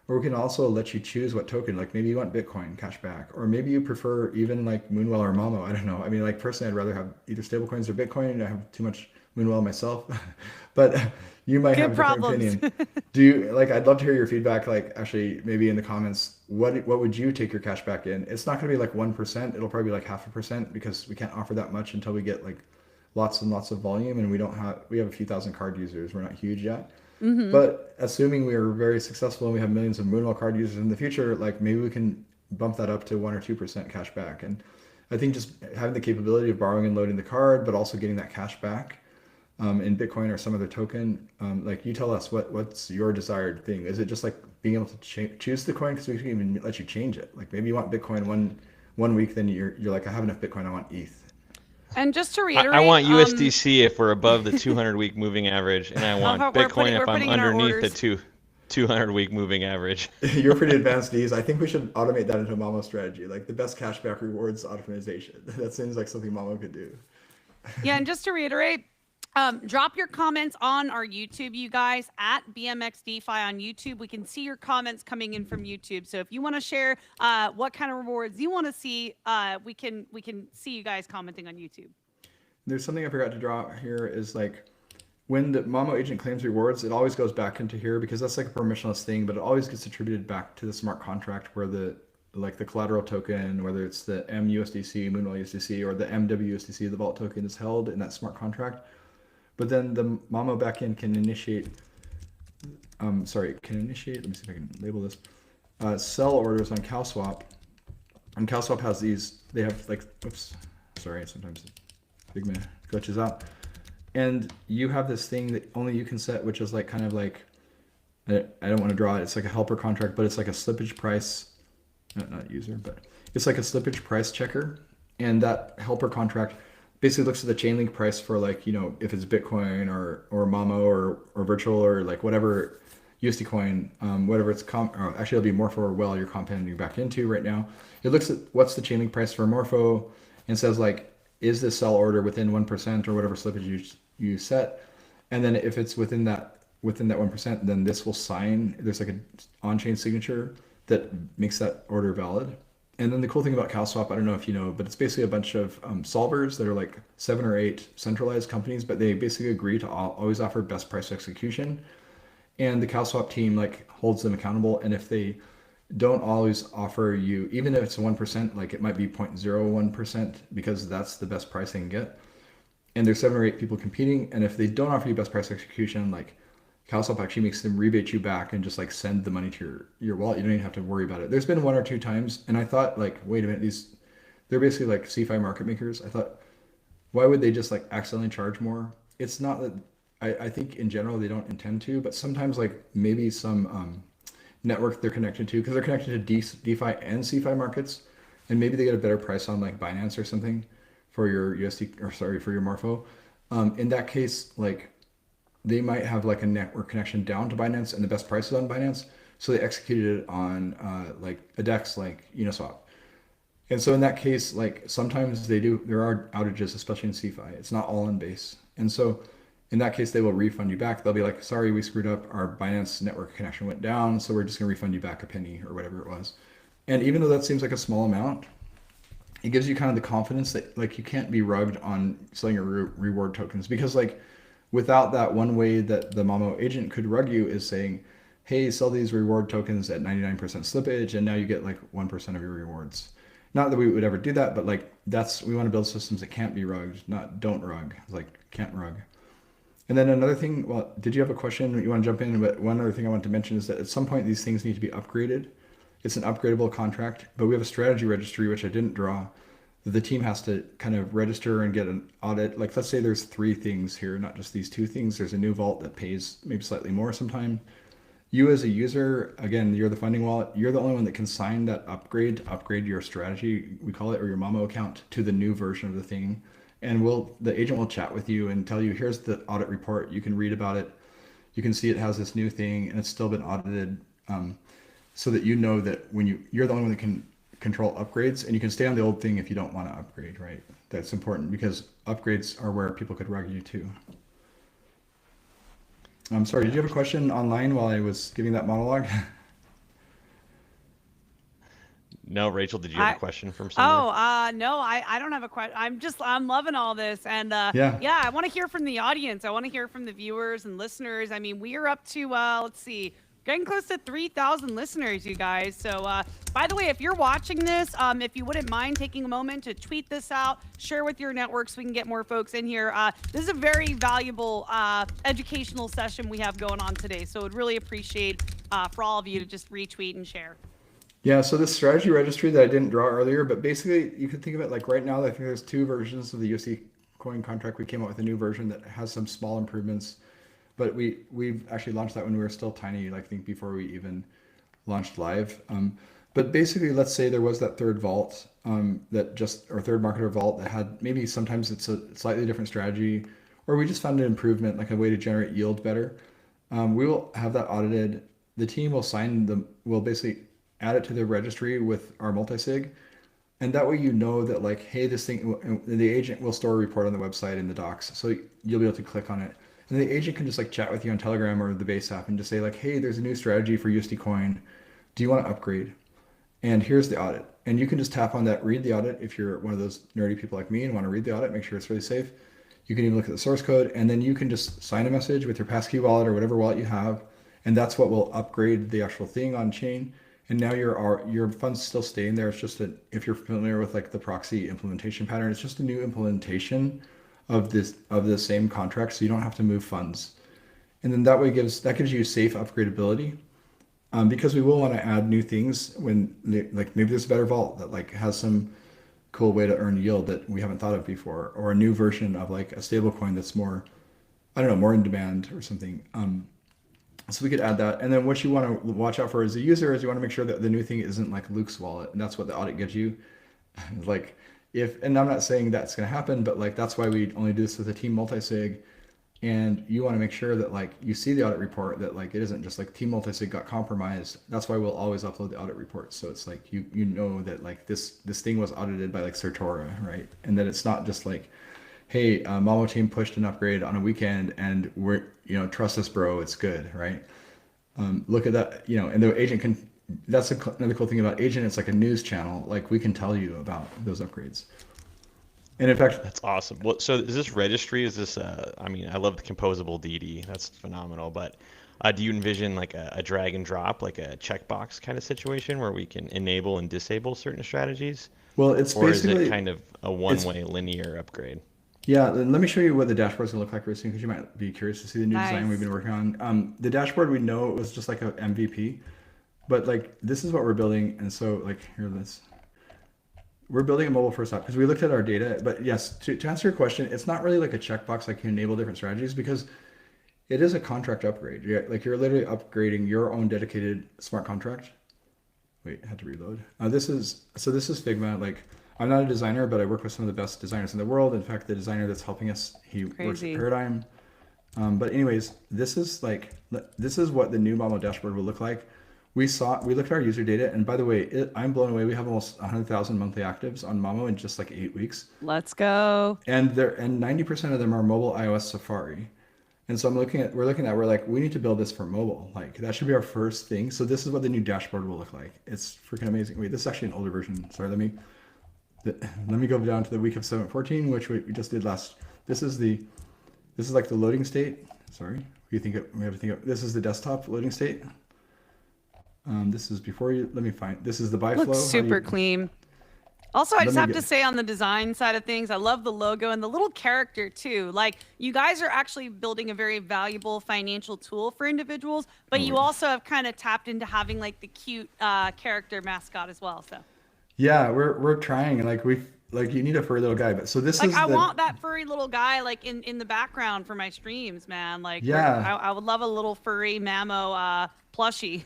or we can also let you choose what token, like maybe you want Bitcoin cash back, or maybe you prefer even like Moonwell or Mamo. I don't know. I mean, like personally, I'd rather have either stablecoins or Bitcoin. I have too much Moonwell myself, but you might have a different opinion. I'd love to hear your feedback, like actually maybe in the comments, what would you take your cash back in? It's not going to be like 1%. It'll probably be like 0.5%, because we can't offer that much until we get like lots and lots of volume, and we have a few thousand card users. We're not huge yet. But assuming we are very successful and we have millions of Moonwell card users in the future, like maybe we can bump that up to 1 or 2% cash back. And I think just having the capability of borrowing and loading the card, but also getting that cash back in Bitcoin or some other token, like you tell us what's your desired thing. Is it just like being able to choose the coin? Because we can even let you change it. Like maybe you want Bitcoin one week, then you're like, I have enough Bitcoin, I want ETH. And just to reiterate, I want USDC if we're above the 200-week moving average, and I want Bitcoin if I'm underneath the 200-week moving average. You're pretty advanced, Deez. I think we should automate that into a Mamo strategy, like the best cashback rewards automation. That seems like something Mamo could do. Yeah, and just to reiterate, drop your comments on our YouTube, you guys, at BMX DeFi on YouTube. We can see your comments coming in from YouTube. So if you want to share what kind of rewards you want to see, we can see you guys commenting on YouTube. There's something I forgot to draw here is like when the Mamo agent claims rewards, it always goes back into here, because that's like a permissionless thing, but it always gets attributed back to the smart contract where the collateral token, whether it's the MUSDC, Moonwell USDC, or the MWUSDC, the vault token, is held in that smart contract. But then the Mamo backend can initiate, let me see if I can label this, sell orders on CowSwap. And CowSwap has they have like, sometimes Figma glitches out. And you have this thing that only you can set, which is like kind of like, I don't want to draw it. It's like a helper contract, but it's like a slippage price, not user, but it's like a slippage price checker. And that helper contract basically looks at the chain link price for like, if it's Bitcoin or Mamo or virtual or like whatever USD coin, whatever it's actually it'll be Morpho or Well you're compounding back into right now. It looks at what's the chain link price for Morpho and says like, is this sell order within 1% or whatever slippage you set? And then if it's within that within that 1%, then this will sign. There's like an on-chain signature that makes that order valid. And then the cool thing about CalSwap, I don't know if you know, but it's basically a bunch of solvers that are like 7 or 8 centralized companies, but they basically agree to always offer best price execution. And the CalSwap team like holds them accountable. And if they don't always offer you, even if it's 1%, like it might be 0.01% because that's the best price they can get. And there's 7 or 8 people competing. And if they don't offer you best price execution, like CalSwap actually makes them rebate you back and just like send the money to your wallet. You don't even have to worry about it. There's been 1 or 2 times, and I thought like, wait a minute, they're basically like CeFi market makers. I thought, why would they just like accidentally charge more? It's not that I think in general they don't intend to, but sometimes like maybe some network they're connected to, because they're connected to DeFi and CeFi markets, and maybe they get a better price on like Binance or something for your for your Morpho. In that case, like they might have like a network connection down to Binance and the best prices on Binance. So they executed it on like a DEX like Uniswap. And so in that case, like sometimes there are outages, especially in CeFi. It's not all in base. And so in that case, they will refund you back. They'll be like, sorry, we screwed up. Our Binance network connection went down. So we're just gonna refund you back a penny or whatever it was. And even though that seems like a small amount, it gives you kind of the confidence that like you can't be rugged on selling your reward tokens, because like without that, one way that the Mamo agent could rug you is saying, hey, sell these reward tokens at 99% slippage, and now you get like 1% of your rewards. Not that we would ever do that, but like we want to build systems that can't be rugged, not don't rug, like can't rug. And then another thing, well, did you have a question you want to jump in? But one other thing I want to mention is that at some point these things need to be upgraded. It's an upgradable contract, but we have a strategy registry, which I didn't draw. The team has to kind of register and get an audit. Like let's say there's 3 things here, not just these 2 things. There's a new vault that pays maybe slightly more sometime. You as a user, again, you're the funding wallet. You're the only one that can sign that upgrade to upgrade your strategy, we call it, or your Mamo account to the new version of the thing. And the agent will chat with you and tell you, here's the audit report. You can read about it. You can see it has this new thing and it's still been audited, so that you know that when you're the only one that can control upgrades, and you can stay on the old thing if you don't want to upgrade, right? That's important because upgrades are where people could rug you too. I'm sorry, did you have a question online while I was giving that monologue? No, Rachel, did you have a question from somewhere? No, I don't have a question. I'm loving all this. And Yeah, I want to hear from the audience. I want to hear from the viewers and listeners. I mean, we are up to, let's see, getting close to 3,000 listeners, you guys. So, by the way, if you're watching this, if you wouldn't mind taking a moment to tweet this out, share with your network so we can get more folks in here. This is a very valuable educational session we have going on today. So I'd really appreciate for all of you to just retweet and share. Yeah, so this strategy registry that I didn't draw earlier, but basically you could think of it like right now, I think there's 2 versions of the USD coin contract. We came out with a new version that has some small improvements, but we've actually launched that when we were still tiny, like I think before we even launched live. But basically, let's say there was that third vault or third marketer vault that had, maybe sometimes it's a slightly different strategy, or we just found an improvement, like a way to generate yield better. We will have that audited. The team will will basically add it to the registry with our multisig. And that way, you know that like, hey, this thing, the agent will store a report on the website in the docs. So you'll be able to click on it. And the agent can just like chat with you on Telegram or the base app and just say like, hey, there's a new strategy for USD coin. Do you want to upgrade? And here's the audit. And you can just tap on that, read the audit. If you're one of those nerdy people like me and want to read the audit, make sure it's really safe. You can even look at the source code, and then you can just sign a message with your passkey wallet or whatever wallet you have. And that's what will upgrade the actual thing on chain. And now your funds still stay in there. It's just if you're familiar with like the proxy implementation pattern, it's just a new implementation of the same contract, so you don't have to move funds. And then that way gives you safe upgradability, because we will want to add new things when like maybe there's a better vault that like has some cool way to earn yield that we haven't thought of before, or a new version of like a stable coin that's more, I don't know, more in demand or something. So we could add that. And then what you want to watch out for as a user is you want to make sure that the new thing isn't like Luke's wallet, and that's what the audit gives you. Like and I'm not saying that's going to happen, but like that's why we only do this with a team multisig. And you want to make sure that like you see the audit report, that like it isn't just like team multisig got compromised. That's why we'll always upload the audit report. So it's like you know that like this thing was audited by like Certora, right? And that it's not just like, hey, Mamo team pushed an upgrade on a weekend, and we're, trust us, bro, it's good, right? Look at that, and the agent can. That's another cool thing about agent. It's like a news channel. Like we can tell you about those upgrades. And in fact, That's awesome. Well, so is this registry? Is this? I mean, I love the composable DD. That's phenomenal. But do you envision like a drag and drop, like a checkbox kind of situation where we can enable and disable certain strategies? well, it's Or is it basically kind of a it's one-way linear upgrade? yeah. Let me show you what the dashboard's gonna look like very soon, because you might be curious to see the new design we've Nice. been working on. The dashboard, we know it was just like a MVP, but like this is what we're building, and so like here, we're building a mobile first app because we looked at our data. But yes, to answer your question, it's not really like a checkbox like you enable different strategies, because it is a contract upgrade. Like you're literally upgrading your own dedicated smart contract. Wait, I had to reload. This is Figma. Like I'm not a designer, but I work with some of the best designers in the world. In fact, the designer that's helping us, he works at Crazy. Paradigm. But anyways, this is what the new Mamo dashboard will look like. We looked at our user data, and by the way, I'm blown away. We have almost 100,000 monthly actives on Mamo in just like 8 weeks, Let's go. and 90% of them are mobile iOS Safari. And so we're like, we need to build this for mobile. Like that should be our first thing. So this is what the new dashboard will look like. It's freaking amazing. Wait, this is actually an older version. Sorry, let me go down to the week of 7.14, which we just did last. This is like the loading state. Sorry, we have to think of, this is the desktop loading state. This is before you. Let me find. This is the buy flow. Looks super clean. Also, I Let just me have to get- say on the design side of things, I love the logo and the little character too. Like you guys are actually building a very valuable financial tool for individuals, but you also have kind of tapped into having like the cute character mascot as well. So Yeah, we're trying. Like you need a furry little guy, but so this like is I the want that furry little guy like in the background for my streams, man. Like Yeah. I would love a little furry Mamo plushie.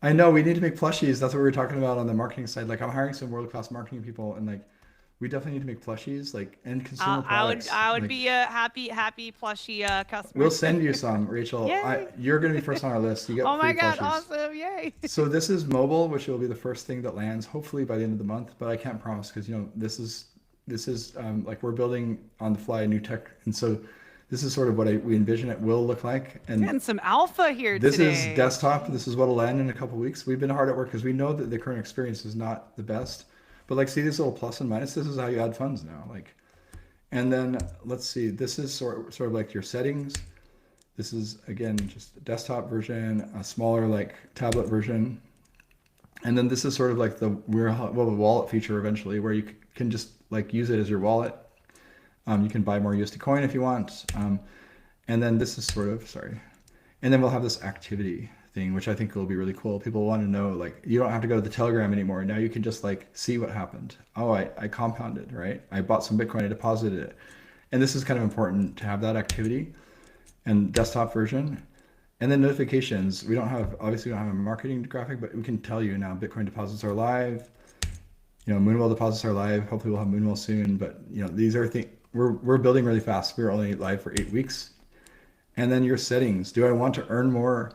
I know we need to make plushies. That's what we were talking about on the marketing side. Like I'm hiring some world-class marketing people, and like we definitely need to make plushies, like, and consumer products. I would Like, be a happy plushie customer. we'll send you some, Rachel. Yay. You're gonna be first on our list. You get Oh free my god, plushies. awesome! Yay! So this is mobile, which will be the first thing that lands hopefully by the end of the month. But I can't promise because this is like we're building on the fly new tech, and so this is sort of what we envision it will look like. And Getting some alpha here this today. is desktop. This is what'll land in a couple weeks. We've been hard at work because we know that the current experience is not the best. But like, see these little plus and minus. This is how you add funds now. Like, and then let's see. This is sort of like your settings. This is again just a desktop version, a smaller like tablet version, and then this is sort of like we'll have a wallet feature eventually where you can just like use it as your wallet. You can buy more USD coin if you want. And then this is sort of, sorry. And then we'll have this activity thing, which I think will be really cool. People want to know, like, you don't have to go to the Telegram anymore. Now you can just like see what happened. Oh, I compounded, right? I bought some Bitcoin, I deposited it. And this is kind of important to have that activity and desktop version. And then notifications. Obviously we don't have a marketing graphic, but we can tell you now Bitcoin deposits are live. Moonwell deposits are live. Hopefully we'll have Moonwell soon. But these are things we're building really fast. We're only live for 8 weeks. And then your settings. Do I want to earn more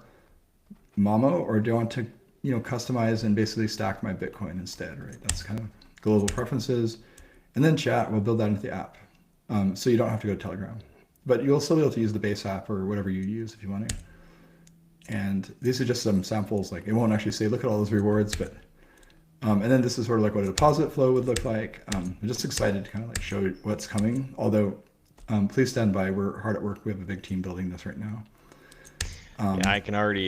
Mamo, or do I want to customize and basically stack my Bitcoin instead, right? That's kind of global preferences. And then chat, we'll build that into the app. So you don't have to go to Telegram. But you'll still be able to use the base app or whatever you use if you want to. And these are just some samples. Like it won't actually say, look at all those rewards, but and then this is sort of like what a deposit flow would look like. I'm just excited to kind of like show you what's coming. Although, please stand by. We're hard at work. We have a big team building this right now. Yeah, I can already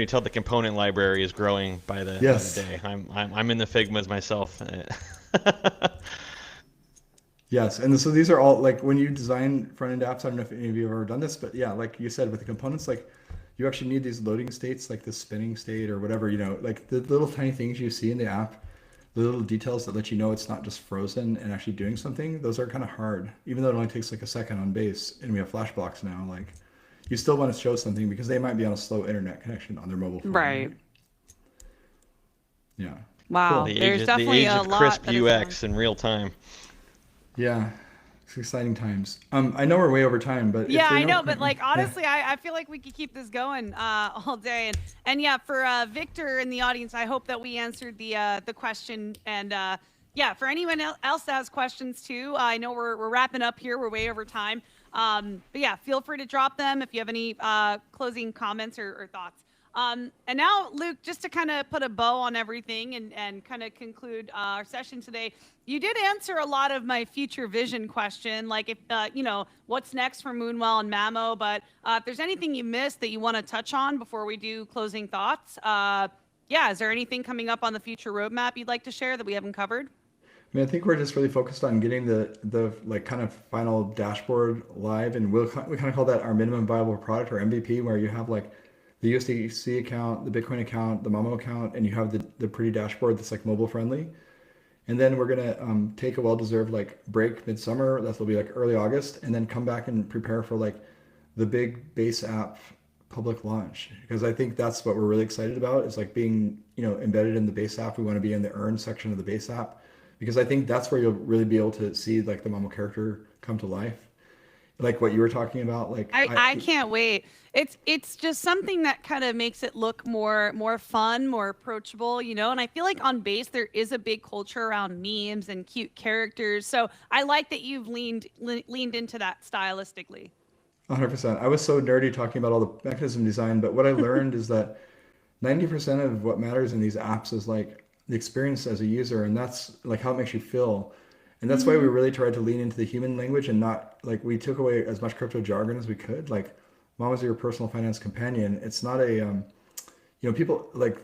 tell the component library is growing by the day. I'm in the Figmas myself. Yes, and so these are all like when you design front-end apps. I don't know if any of you have ever done this, but yeah, like you said, with the components, like you actually need these loading states, like the spinning state or whatever, like the little tiny things you see in the app, the little details that let you know it's not just frozen and actually doing something. Those are kind of hard, even though it only takes like a second on base, and we have flash blocks now. Like you still want to show something because they might be on a slow internet connection on their mobile phone. Right. Yeah. Wow. The There's age, definitely the age a of lot crisp that is UX in real time. Yeah. It's exciting times. I know we're way over time, but yeah, I know, but like honestly, I feel like we could keep this going all day. And yeah, for Victor in the audience, I hope that we answered the question and Yeah, for anyone else that has questions too, I know we're wrapping up here. We're way over time. But yeah, feel free to drop them if you have any closing comments or thoughts. And now, Luke, just to kind of put a bow on everything and kind of conclude our session today, you did answer a lot of my future vision question, like if, what's next for Moonwell and Mamo. But if there's anything you missed that you want to touch on before we do closing thoughts, is there anything coming up on the future roadmap you'd like to share that we haven't covered? I mean, I think we're just really focused on getting the like kind of final dashboard live, and we kind of call that our minimum viable product or MVP, where you have like the USDC account, the Bitcoin account, the Mamo account, and you have the pretty dashboard that's like mobile friendly. And then we're gonna take a well-deserved like break midsummer. That'll be like early August, and then come back and prepare for like the big base app public launch, because I think that's what we're really excited about, is like being embedded in the base app. We want to be in the earn section of the base app, because I think that's where you'll really be able to see like the Mamo character come to life, like what you were talking about. Like I can't wait. It's just something that kind of makes it look more fun, more approachable, and I feel like on base there is a big culture around memes and cute characters, so I like that you've leaned into that stylistically. 100%. I was so nerdy talking about all the mechanism design, but what I learned is that 90% of what matters in these apps is like the experience as a user, and that's like how it makes you feel. And that's why we really tried to lean into the human language, and not like, we took away as much crypto jargon as we could. Like, Mom is your personal finance companion. It's not a people like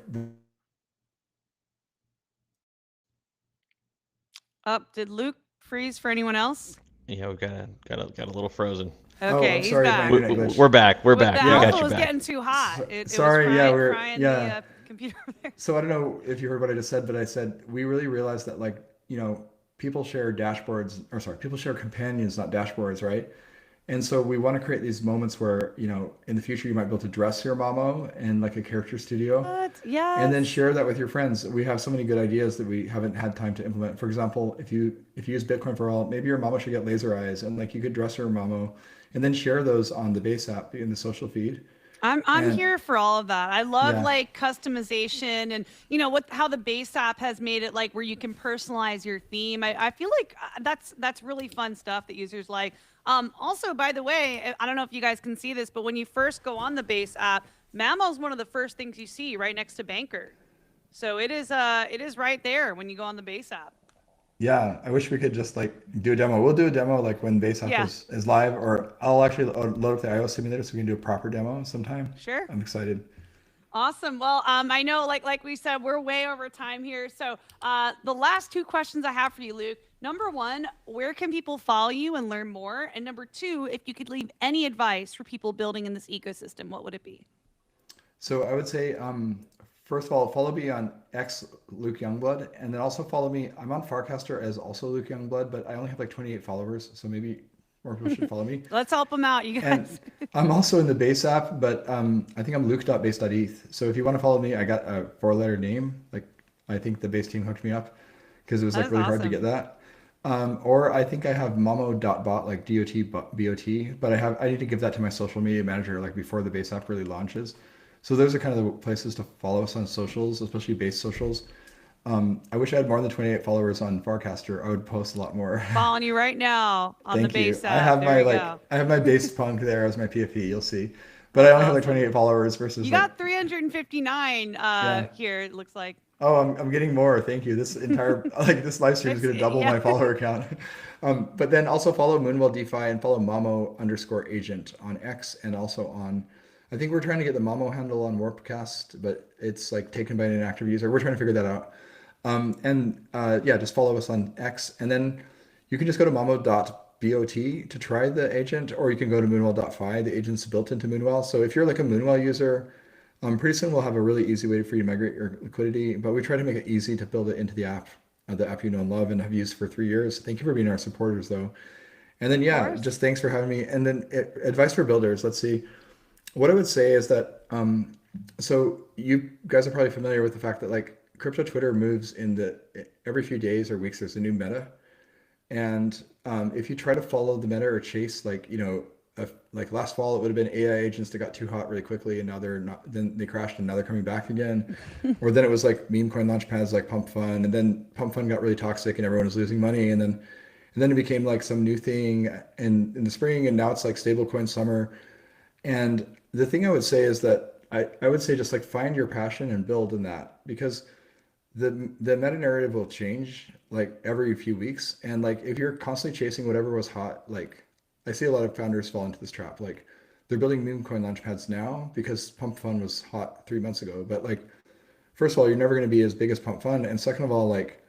Did Luke freeze for anyone else? Yeah, we got a little frozen. Okay, he's sorry, back. We're back. We're back. The We got alpha you was back. getting too hot. It Sorry, was yeah, frying the computer over there. So I don't know if you heard what I just said, but I said we really realized that like, people share dashboards, or sorry, people share companions, not dashboards, right? And so we want to create these moments where, in the future you might be able to dress your Mamo in like a character studio. What? Yes. And then share that with your friends. We have so many good ideas that we haven't had time to implement. For example, if you use Bitcoin for all, maybe your Mamo should get laser eyes, and like you could dress your Mamo and then share those on the base app in the social feed. I'm here for all of that. I love Yeah. like customization and how the base app has made it like where you can personalize your theme. I feel like that's really fun stuff that users like. Also, by the way, I don't know if you guys can see this, but when you first go on the base app, Mamo is one of the first things you see right next to Banker. So it is right there when you go on the base app. Yeah, I wish we could just like do a demo. We'll do a demo like when base app is live, or I'll actually load up the IO simulator so we can do a proper demo sometime. Sure. I'm excited. Awesome. Well, I know, like we said, we're way over time here. So the last two questions I have for you, Luke. Number one, where can people follow you and learn more? And number two, if you could leave any advice for people building in this ecosystem, what would it be? So I would say, first of all, follow me on X, Luke Youngblood, and then also follow me. I'm on Farcaster as also Luke Youngblood, but I only have like 28 followers, so maybe more people should follow me. Let's help them out, you guys. And I'm also in the base app, but I think I'm luke.base.eth. So if you want to follow me, I got a 4-letter name. Like, I think the base team hooked me up because it was like really hard to get that. Or I think I have mamo.bot, like DOT, but I need to give that to my social media manager like before the base app really launches. So those are kind of the places to follow us on socials, especially base socials. I wish I had more than 28 followers on Farcaster. I would post a lot more. Following you right now on the base app. I have there I have my base punk there as my PFP. You'll see, but I only have like 28 followers versus. You got 359 here. It looks like. Oh, I'm getting more. Thank you. This entire this live stream is going to double my follower count. But then also follow Moonwell DeFi and follow Mamo_agent on X, and also on. I think we're trying to get the Mamo handle on Warpcast, but it's like taken by an inactive user. We're trying to figure that out. Just follow us on X, and then you can just go to mamo.bot to try the agent, or you can go to moonwell.fi. The agent's built into Moonwell. So if you're like a Moonwell user, pretty soon we'll have a really easy way for you to migrate your liquidity, but we try to make it easy to build it into the app you know and love and have used for 3 years. Thank you for being our supporters, though. And then, just thanks for having me. And then advice for builders. Let's see. What I would say is that, so you guys are probably familiar with the fact that like crypto Twitter moves every few days or weeks, there's a new meta. And if you try to follow the meta or chase like last fall, it would have been AI agents that got too hot really quickly, and now they're not. Then they crashed, and now they're coming back again. Or then it was like meme coin launch pads like Pump Fund, and then Pump Fund got really toxic, and everyone was losing money, and then it became like some new thing in the spring, and now it's like stablecoin summer. And the thing I would say is that I would say just like find your passion and build in that, because the meta narrative will change like every few weeks. And like if you're constantly chasing whatever was hot, like I see a lot of founders fall into this trap. Like they're building meme coin launch pads now because Pump Fund was hot 3 months ago. But like first of all, you're never going to be as big as Pump Fund. And second of all, like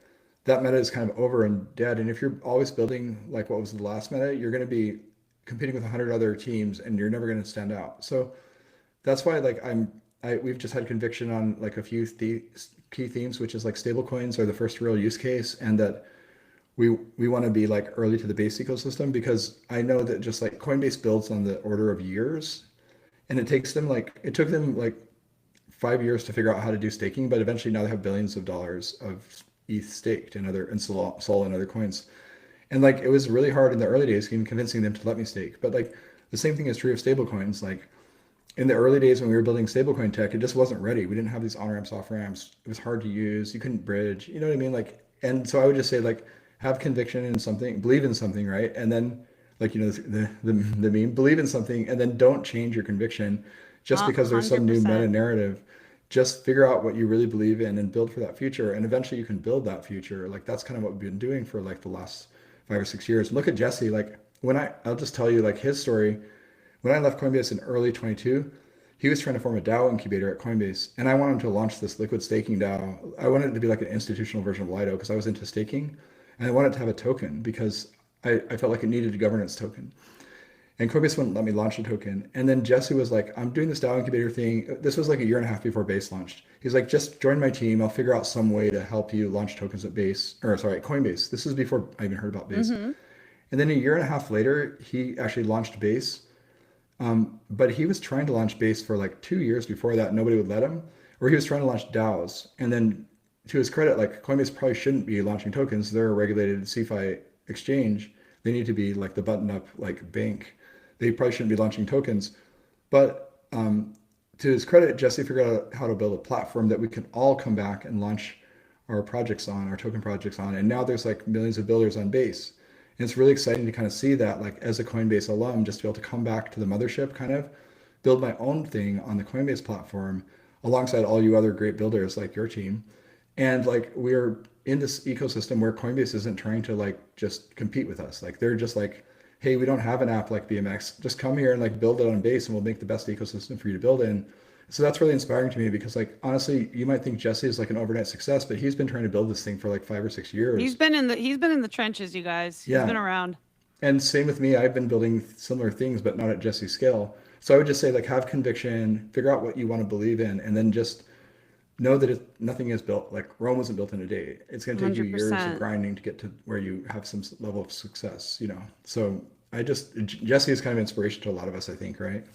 that meta is kind of over and dead. And if you're always building like what was the last meta, you're going to be competing with 100 other teams, and you're never going to stand out. So that's why like we've just had conviction on like a few key themes, which is like stable coins are the first real use case, and that we want to be like early to the base ecosystem, because I know that just like Coinbase builds on the order of years, and it took them like 5 years to figure out how to do staking, but eventually now they have billions of dollars of ETH staked and Sol and other coins. And like it was really hard in the early days in convincing them to let me stake. But like the same thing is true of stablecoins. Like in the early days when we were building stablecoin tech, it just wasn't ready. We didn't have these on ramps, off ramps. It was hard to use. You couldn't bridge. You know what I mean? Like, and so I would just say like have conviction in something, believe in something, right? And then like the meme, believe in something, and then don't change your conviction just because there's some new 100%. meta narrative. Just figure out what you really believe in and build for that future. And eventually you can build that future. Like that's kind of what we've been doing for like the last 5 or 6 years. Look at Jesse. Like I'll just tell you like his story. When I left Coinbase in early 22, he was trying to form a DAO incubator at Coinbase, and I wanted him to launch this liquid staking DAO. I wanted it to be like an institutional version of Lido because I was into staking, and I wanted to have a token because I felt like it needed a governance token. And Coinbase wouldn't let me launch a token. And then Jesse was like, I'm doing this DAO incubator thing. This was like a year and a half before Base launched. He's like, just join my team. I'll figure out some way to help you launch tokens at Coinbase. This is before I even heard about Base. Mm-hmm. And then a year and a half later, he actually launched Base. But he was trying to launch Base for like 2 years before that. Nobody would let him. Or he was trying to launch DAOs. And then to his credit, like Coinbase probably shouldn't be launching tokens. They're a regulated CeFi exchange. They need to be like the button up like bank. They probably shouldn't be launching tokens. But to his credit, Jesse figured out how to build a platform that we can all come back and launch our projects on, our token projects on. And now there's like millions of builders on Base. And it's really exciting to kind of see that, like as a Coinbase alum, just to be able to come back to the mothership, kind of build my own thing on the Coinbase platform alongside all you other great builders like your team. And like we're in this ecosystem where Coinbase isn't trying to like just compete with us. Like they're just like, hey, we don't have an app like BMX. Just come here and like build it on Base, and we'll make the best ecosystem for you to build in. So that's really inspiring to me, because like honestly, you might think Jesse is like an overnight success, but he's been trying to build this thing for like 5 or 6 years. He's been in the trenches, you guys. He's been around. And same with me. I've been building similar things, but not at Jesse's scale. So I would just say like have conviction, figure out what you want to believe in, and then just know that nothing is built, like Rome wasn't built in a day. It's going to take you years of grinding to get to where you have some level of success, you know? So Jesse is kind of inspiration to a lot of us, I think, right?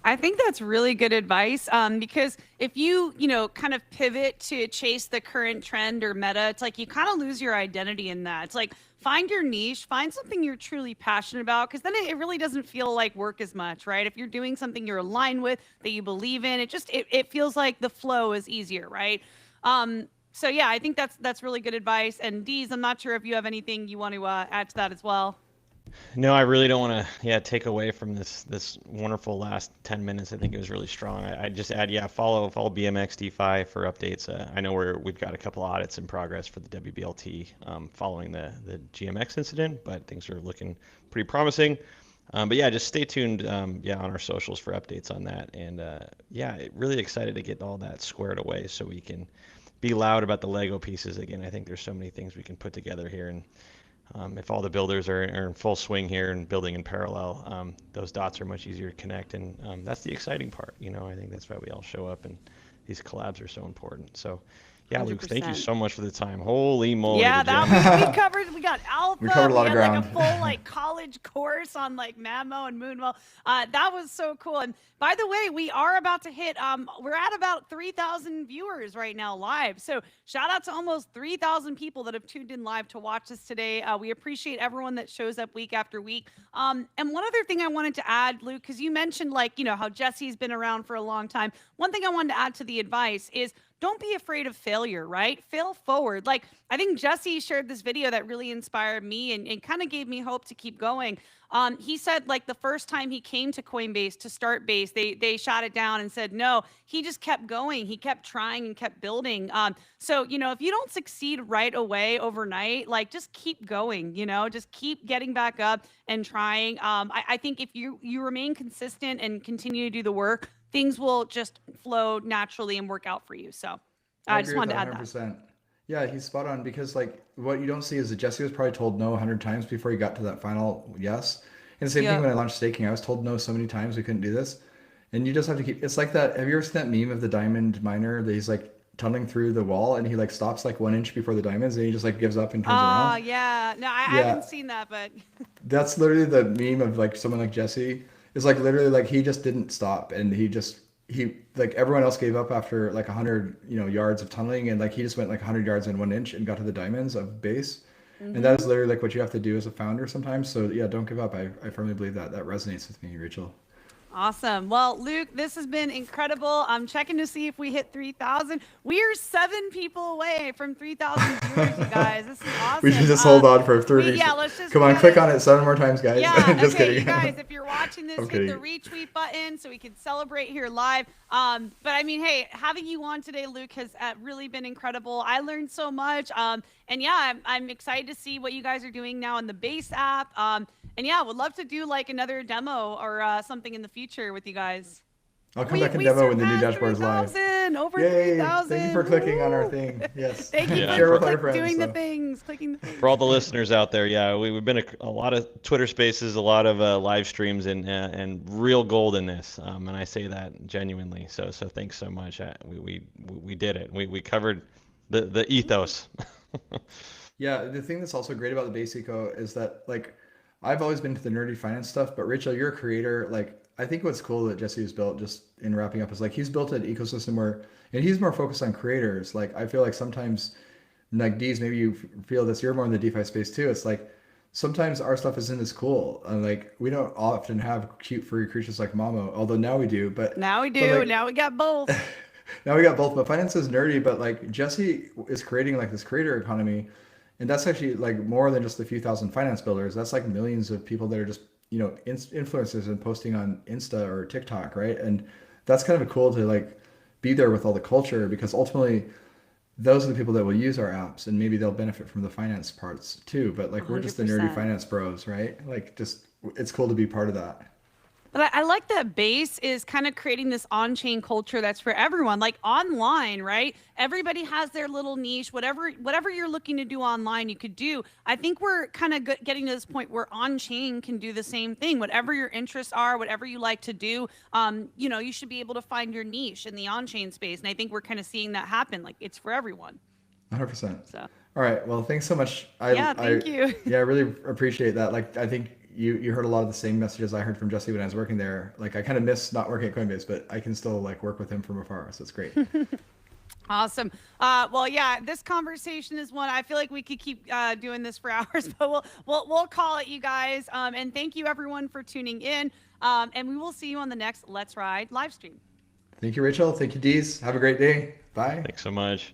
I think that's really good advice, because if you kind of pivot to chase the current trend or meta, it's like you kind of lose your identity in that. It's like find your niche, find something you're truly passionate about, because then it really doesn't feel like work as much, right? If you're doing something you're aligned with, that you believe in, it feels like the flow is easier, right? So yeah, I think that's really good advice. And Deez, I'm not sure if you have anything you want to add to that as well. No, I really don't want to take away from this wonderful last 10 minutes. I think it was really strong. I just add, follow BMX DeFi for updates. I know we've got a couple audits in progress for the WBLT following the GMX incident, but things are looking pretty promising. But yeah, just stay tuned on our socials for updates on that. And really excited to get all that squared away so we can be loud about the Lego pieces again. I think there's so many things we can put together here, and if all the builders are in full swing here and building in parallel, those dots are much easier to connect, and that's the exciting part. I think that's why we all show up, and these collabs are so important. So Yeah, Luke, thank you so much for the time. Holy moly. Yeah, we got alpha. We covered a lot of ground. Like a full like college course on like Mamo and Moonwell. That was so cool. And by the way, we are about to hit, we're at about 3,000 viewers right now live. So shout out to almost 3,000 people that have tuned in live to watch us today. We appreciate everyone that shows up week after week. And one other thing I wanted to add, Luke, because you mentioned like, you know, how Jesse's been around for a long time. One thing I wanted to add to the advice is don't be afraid of failure, right? Fail forward. Like, I think Jesse shared this video that really inspired me and kind of gave me hope to keep going. He said, like, the first time he came to Coinbase to start Base, they shot it down and said, no, he just kept going. He kept trying and kept building. So, you know, if you don't succeed right away overnight, like, just keep going, you know, just keep getting back up and trying. I think if you remain consistent and continue to do the work, things will just flow naturally and work out for you. So I just wanted to add 100%. That. Yeah, he's spot on, because like what you don't see is that Jesse was probably told no 100 times before he got to that final yes. And the same thing when I launched staking, I was told no so many times we couldn't do this. And you just have to keep, it's like that. Have you ever seen that meme of the diamond miner that he's like tunneling through the wall and he like stops like 1 inch before the diamonds and he just like gives up and turns around? Oh yeah. No, I haven't seen that, but that's literally the meme of like someone like Jesse. Is like literally like he just didn't stop, and he like everyone else gave up after like 100 yards of tunneling, and like he just went like 100 yards in 1 inch and got to the diamonds of Base. And that is literally like what you have to do as a founder sometimes. So yeah, don't give up. I firmly believe that resonates with me, Rachel. Awesome. Well, Luke, this has been incredible. I'm checking to see if we hit 3,000. We are 7 people away from 3,000 viewers, you guys. This is awesome. We should just hold on for 30. Let's just come on, click on it 7 more times, guys. Yeah, just okay, kidding. you guys, if you're watching this, hit the retweet button so we can celebrate here live. But I mean, hey, having you on today, Luke, has really been incredible. I learned so much. And yeah, I'm excited to see what you guys are doing now in the Base app. And yeah, would love to do like another demo or something in the future with you guys. I'll come back and demo when the new dashboard is live. Over 3,000. Thank you for clicking on our thing. Yes. Thank you for doing the things, clicking the things. For all the listeners out there, yeah, we've been a lot of Twitter Spaces, a lot of live streams, and real gold in this. And I say that genuinely. So thanks so much. We did it. We covered the ethos. Yeah, the thing that's also great about the Base Eco is that like I've always been to the nerdy finance stuff, but Rachel, you're a creator. Like I think what's cool that Jesse has built, just in wrapping up, is like he's built an ecosystem where, and he's more focused on creators. Like I feel like sometimes, like Deez, maybe you feel this, you're more in the DeFi space too. It's like sometimes our stuff isn't as cool, and like we don't often have cute furry creatures like Mamo, although now we do. But now we do. Like, now we got both. Now we got both. But finance is nerdy, but like Jesse is creating like this creator economy. And that's actually like more than just a few thousand finance builders. That's like millions of people that are just, influencers and posting on Insta or TikTok, right? And that's kind of cool to like be there with all the culture, because ultimately those are the people that will use our apps, and maybe they'll benefit from the finance parts too. But like we're just the nerdy finance bros, right? Like just it's cool to be part of that. But I like that Base is kind of creating this on-chain culture that's for everyone, like online, right? Everybody has their little niche, whatever you're looking to do online, you could do. I think we're kind of getting to this point where on-chain can do the same thing. Whatever your interests are, whatever you like to do, you should be able to find your niche in the on-chain space. And I think we're kind of seeing that happen. Like it's for everyone. 100%. So. All right. Well, thanks so much. Thank you. Yeah, I really appreciate that. Like, I think you heard a lot of the same messages I heard from Jesse when I was working there. Like, I kind of miss not working at Coinbase, but I can still like work with him from afar. So it's great. Awesome. Well, yeah, this conversation is one I feel like we could keep doing this for hours, but we'll call it, you guys. And thank you everyone for tuning in. And we will see you on the next Let's Ride live stream. Thank you, Rachel. Thank you, Deez. Have a great day. Bye. Thanks so much.